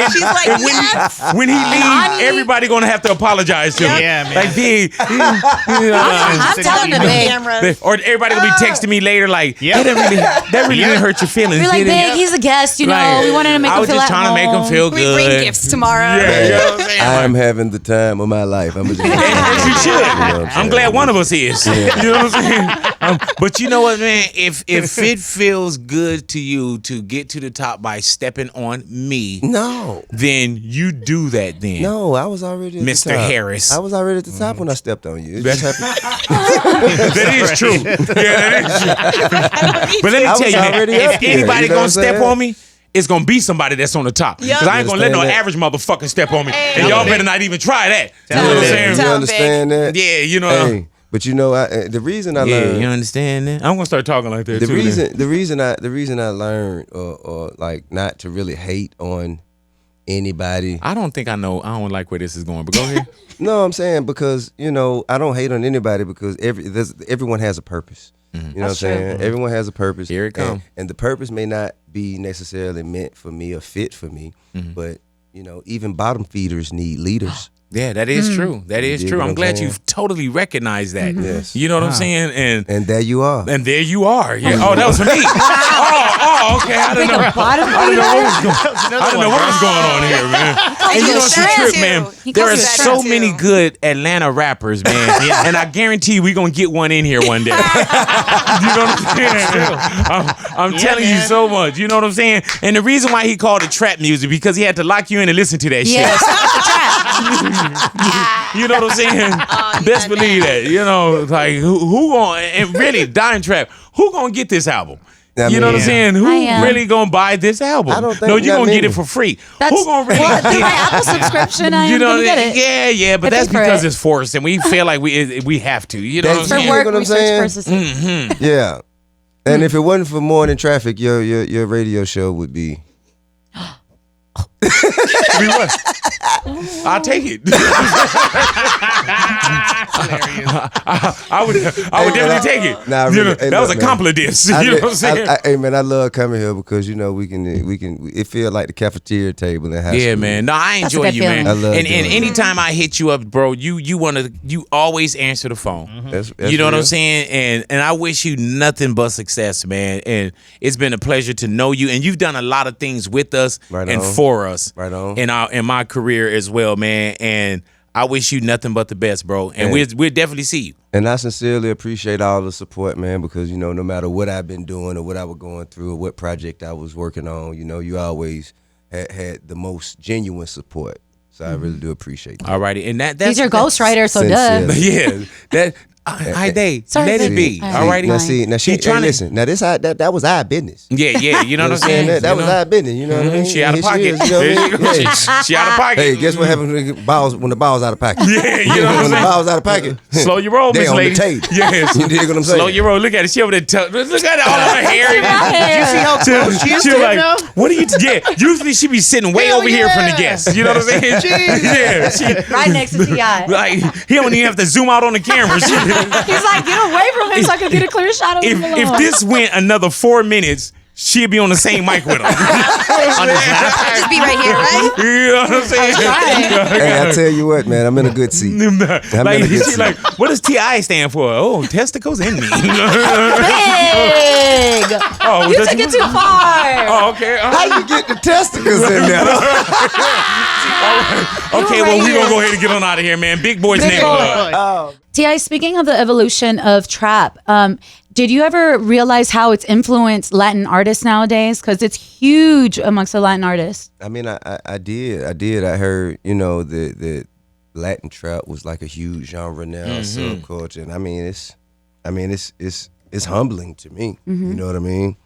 And She's like, yes. when he leaves, Honey. everybody gonna have to apologize to him. Yeah, man. Like, Big, I'm telling the Big. Cameras. or everybody gonna be texting me later like, Yeah. that really didn't hurt your feelings, We're like, did it? Big, he's a guest, you know. Like, We wanted to make I him was feel just at trying to make him home. feel We good. bring gifts tomorrow. Yeah, you know what I'm saying? I am having the time of my life. I'm just As you should. You know what I'm I'm saying? glad one of us is. You know what I'm saying? But you know what, man? If it feels good to you to get to the top by stepping on me, No. then you do that then. No, I was already at Mr. the top. Harris. I was already at the top when I stepped on you. It just happened. That is true. Yeah, that is true. But let me I tell was you, man, already if up here, anybody you know gonna what I'm step saying? on me, it's gonna be somebody that's on the top. Because I ain't gonna let no Understand that. average motherfucker step on me. And y'all better not even try that. You know Tell what I'm him. saying? You Tell understand that? Yeah, you know. Hey, but you know, the reason I Yeah, learned. you understand that? I'm gonna start talking like that the too. reason I learned or like not to really hate on anybody. I don't think I know. I don't like where this is going, but go ahead. No, I'm saying because you know I don't hate on anybody because everyone has a purpose. You know what I'm That's true. saying? Everyone has a purpose. Here it come. And the purpose may not be necessarily meant for me or fit for me, but you know, even bottom feeders need leaders. Yeah, that is true. That is dig true. what I'm I'm glad saying? you've totally recognized that. Yes. You know what I'm saying? And there you are. And there you are. Yeah. Oh, that was for me. Oh, okay. I don't know. I don't know what was going on here, man. And you know what's the Shred trick, too. man? He There are calls it so shred many too. good Atlanta rappers, man. And I guarantee we're going to get one in here one day. You know what I'm saying? I'm telling you man. so much. You know what I'm saying? And the reason why he called it trap music, because he had to lock you in and listen to that Yes, shit. that's the trap. You know what I'm saying? Best believe that. You know, like who going and really Dying Trap? Who gonna get this album? I You know what I'm mean, saying? Who I am. really gonna buy this album? I don't think no, you're not gonna get many. it for free. That's Who gonna really well, through get my Apple subscription. I You am know, gonna get it. yeah, but I that's pay for because it. it's forced, and we feel like we have to. You know what I'm That's For saying? You work know what I'm research saying? purposes. Yeah. And if it wasn't for morning traffic, your radio show would be. We what? I'll take it. I would definitely take it. Nah, You really, know, hey, that was a look, man. compliment. You know what I'm saying? Hey man, I love coming here because you know we can. It feel like the cafeteria table in high Yeah, school. man. No, I That's a enjoy good you, man. feeling. I love and doing it. anytime I hit you up, bro, you always answer the phone. That's You know what I'm real. saying? And I wish you nothing but success, man. And it's been a pleasure to know you. And you've done a lot of things with us Right and on. for us Right on. in my career as well, man. And I wish you nothing but the best, bro. And And- we'll definitely see you. And I sincerely appreciate all the support, man, because, you know, no matter what I've been doing or what I was going through or what project I was working on, you know, you always had the most genuine support. So I really do appreciate that. All righty. And that's He's your ghostwriter, so duh. Sincerely. Yeah. That hi day. Sorry, Let it baby. be. All All right. righty. Now, see, now She hey, tryna- listen, now that was our business. Yeah, you know what I'm saying? That You was know? our business, you know what I mean? She out of Here pocket. is, you know what I There mean? she go. Yeah. She out of pocket. Hey, guess what happens when the ball's out of pocket? Yeah, you know what I'm when the saying? ball's out of pocket. Slow your roll, They Miss on the Lady. table. Yes. You dig what I'm saying? Slow your roll. Look at it. She over there. Look at all of her hair. Did you see how close she is She to was it like, now? what are you? Yeah. Usually she be sitting way Hell over here from the yeah. guests. You know what I'm saying? Yeah. She, Right next to T.I. like he don't even have to zoom out on the camera. She- He's like, get away from him so I can get a clear shot of him. if this went another 4 minutes, she'd be on the same mic with him. Just be right here, right? You know what I'm saying? Hey, I tell you what, man, I'm in a good seat. I'm like, in a good she seat. like, what does TI stand for? Oh, testicles in me. Big. Oh, You does- took it too far. Oh, okay. How you get the testicles in there? Okay, well, we're going to go ahead and get on out of here, man. Big Boy's Big neighborhood. Boy. T.I., speaking of the evolution of trap, did you ever realize how it's influenced Latin artists nowadays? Because it's huge amongst the Latin artists. I mean, I did. I heard, you know, the Latin trap was like a huge genre now, subculture, and I mean, it's humbling to me. You know what I mean?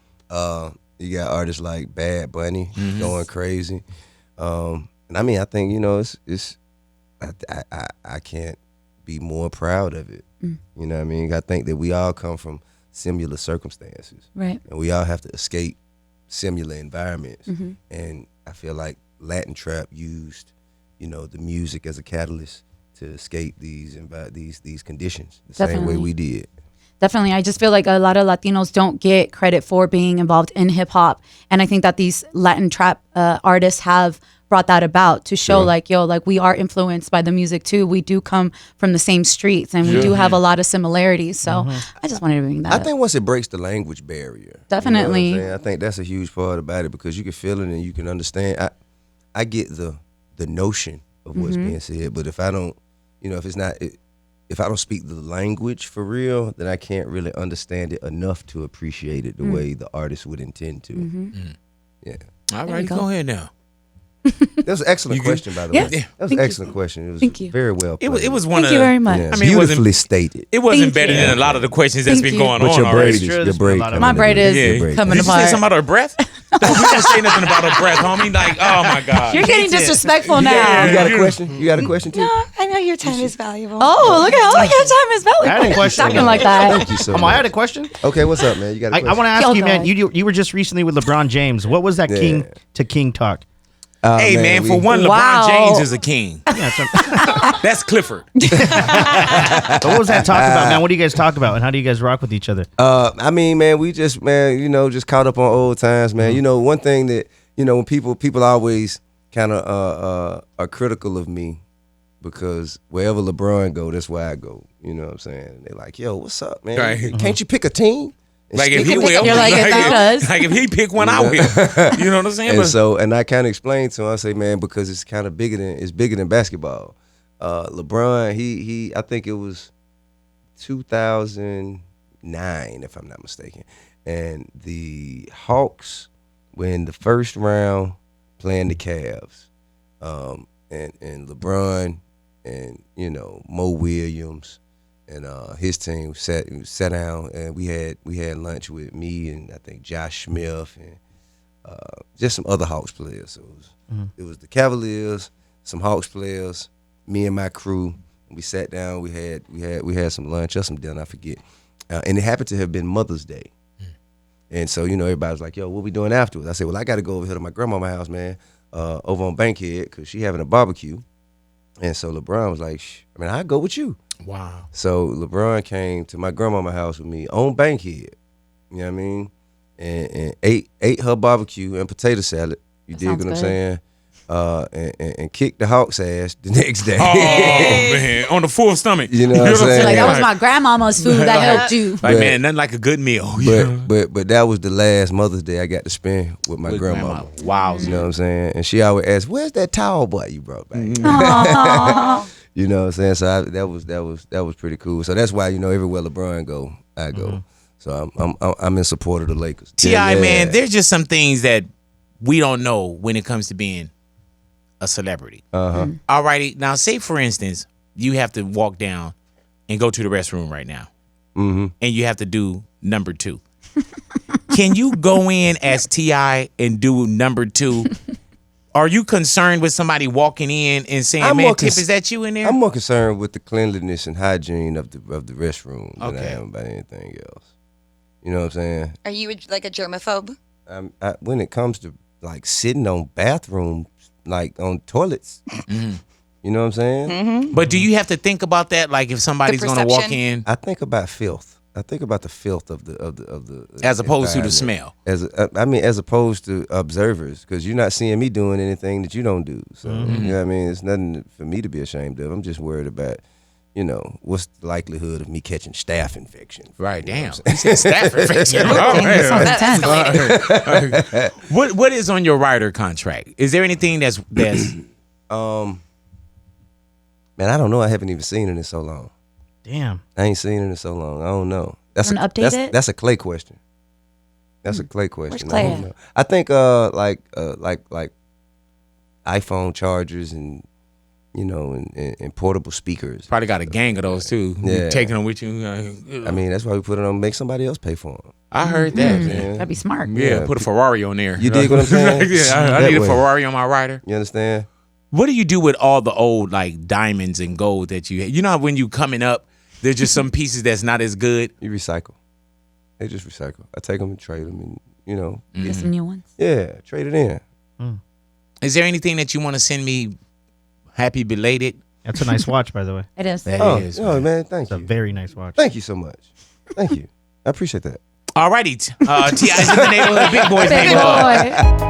You got artists like Bad Bunny going crazy, and I mean, I think, you know, I can't be more proud of it. You know what I mean? I think that we all come from similar circumstances, Right. and we all have to escape similar environments. And I feel like Latin trap used, you know, the music as a catalyst to escape these conditions the same way Definitely. we did. Definitely. I just feel like a lot of Latinos don't get credit for being involved in hip hop. And I think that these Latin trap artists have brought that about to show like, yo, like we are influenced by the music too. We do come from the same streets and we do have a lot of similarities. So I just wanted to bring that I up. think once it breaks the language barrier, Definitely. you know what I'm saying? I think that's a huge part about it because you can feel it and you can understand. I get the notion of what's being said, but if I don't, you know, if I don't speak the language for real, then I can't really understand it enough to appreciate it the way the artist would intend to. Yeah. All There right, you go. go ahead now. That was an excellent question, by the Yeah. way. That was Thank an you. excellent question. It was Thank you. very well played. It was one Thank of you very much. Yeah, I mean, it wasn't- beautifully stated. It wasn't Thank better you. than a lot of the questions that's Thank been you. going But on your already. braid is Sure, your there's braid been a lot of- coming My braid in. is Your braid coming Did you say apart. something about her breath? We didn't say nothing about her breath, homie. Like, oh my God. You're getting disrespectful now. Yeah. You got a question? You got a question too? I know your time is valuable. Oh, look at how your time is valuable. I had a question. Talking like that. Thank you so I much. had a question. Okay, what's up, man? You got a I question? want to ask Yo, you, man. God. You were just recently with LeBron James. What was that Yeah. king to king talk? Hey man, for one, LeBron Wow. James is a king. That's Clifford. But what was that talk about, man? What do you guys talk about, and how do you guys rock with each other? I mean, man, we just, man, you know, just caught up on old times, man. You know, one thing that, you know, when people always kind of are critical of me because wherever LeBron go, that's where I go. You know what I'm saying? They're like, yo, what's up, man? Right. Can't you pick a team? And Like if stick he with will, You're like, if he does. like if he pick one, I will. You know what I'm saying? And But- so, and I kind of explained to him, I say, man, because it's kind of bigger than basketball. LeBron, he, I think it was 2009, if I'm not mistaken, and the Hawks were in the first round playing the Cavs, and LeBron and you know Mo Williams and his team sat down, and we had lunch with me and I think Josh Smith and just some other Hawks players. So it was the Cavaliers, some Hawks players, me and my crew. We sat down. We had some lunch or some dinner, I forget. And it happened to have been Mother's Day. And so, you know, everybody was like, yo, what we doing afterwards? I said, well, I got to go over here to my grandmama's house, man, over on Bankhead, because she having a barbecue. And so LeBron was like, I'll go with you. wow. So LeBron came to my grandmama's house with me on Bankhead, you know what I mean? And ate her barbecue and potato salad. You dig sounds what I'm good. saying? And kicked the Hawks ass the next day. Oh man, on the full stomach. You know what I'm saying? Like that was my grandmama's food that helped you. Like But- man, nothing like a good meal. But that was the last Mother's Day I got to spend with my grandmama. Wow. You know what I'm saying? And she always asked, "Where's that towel boy you brought back?" You know what I'm saying? So that was pretty cool. So that's why, you know, everywhere LeBron go, I go. So I'm in support of the Lakers. T.I., Yeah. man, there's just some things that we don't know when it comes to being a celebrity. All righty. Now, say, for instance, you have to walk down and go to the restroom right now. And you have to do number 2. Can you go in as T.I. and do number 2? Are you concerned with somebody walking in and saying, I'm man, more Tip, cons- is that you in there? I'm more concerned with the cleanliness and hygiene of the restroom than I Okay. am about anything else. You know what I'm saying? Are you like a germaphobe? When it comes to like sitting on bathrooms, like on toilets, you know what I'm saying? But do you have to think about that? Like if somebody's going to walk perception? in I think about filth. I think about the filth of the as opposed to the environment. smell. As opposed to observers, because you're not seeing me doing anything that you don't do. So you know what I mean. It's nothing for me to be ashamed of. I'm just worried about, you know, what's the likelihood of me catching staph infection. Right, You know damn. what I'm You said staff infection. Sounds intense. What is on your rider contract? Is there anything that's saying? Man, I don't know. I haven't even seen it in so long. Damn. I ain't seen it in so long. I don't know. That's Wanna update it? That's a Clay question. That's a Clay question. Clay I don't at? know. I think like iPhone chargers and you know and portable speakers. probably got a gang of those too. Yeah. You taking them with you. I mean, that's why we put it on. Make somebody else pay for them. I heard that. Yeah. Man. That'd be smart. Yeah, put a Ferrari on there. You dig what I'm saying? Yeah, I That need a way. Ferrari on my rider. You understand? What do you do with all the old like diamonds and gold that you know how when you coming up, there's just some pieces that's not as good. You recycle. They just recycle. I take them and trade them, and you know, Get some new ones. yeah, trade it in. Is there anything that you want to send me? Happy belated. That's a nice watch, by the way. It is. That Oh, is, oh man. man, thank It's a you. very nice watch. Thank you so much. Thank you. I appreciate that. All righty. T.I.'s in the neighborhood. Big boys Big neighborhood. boy.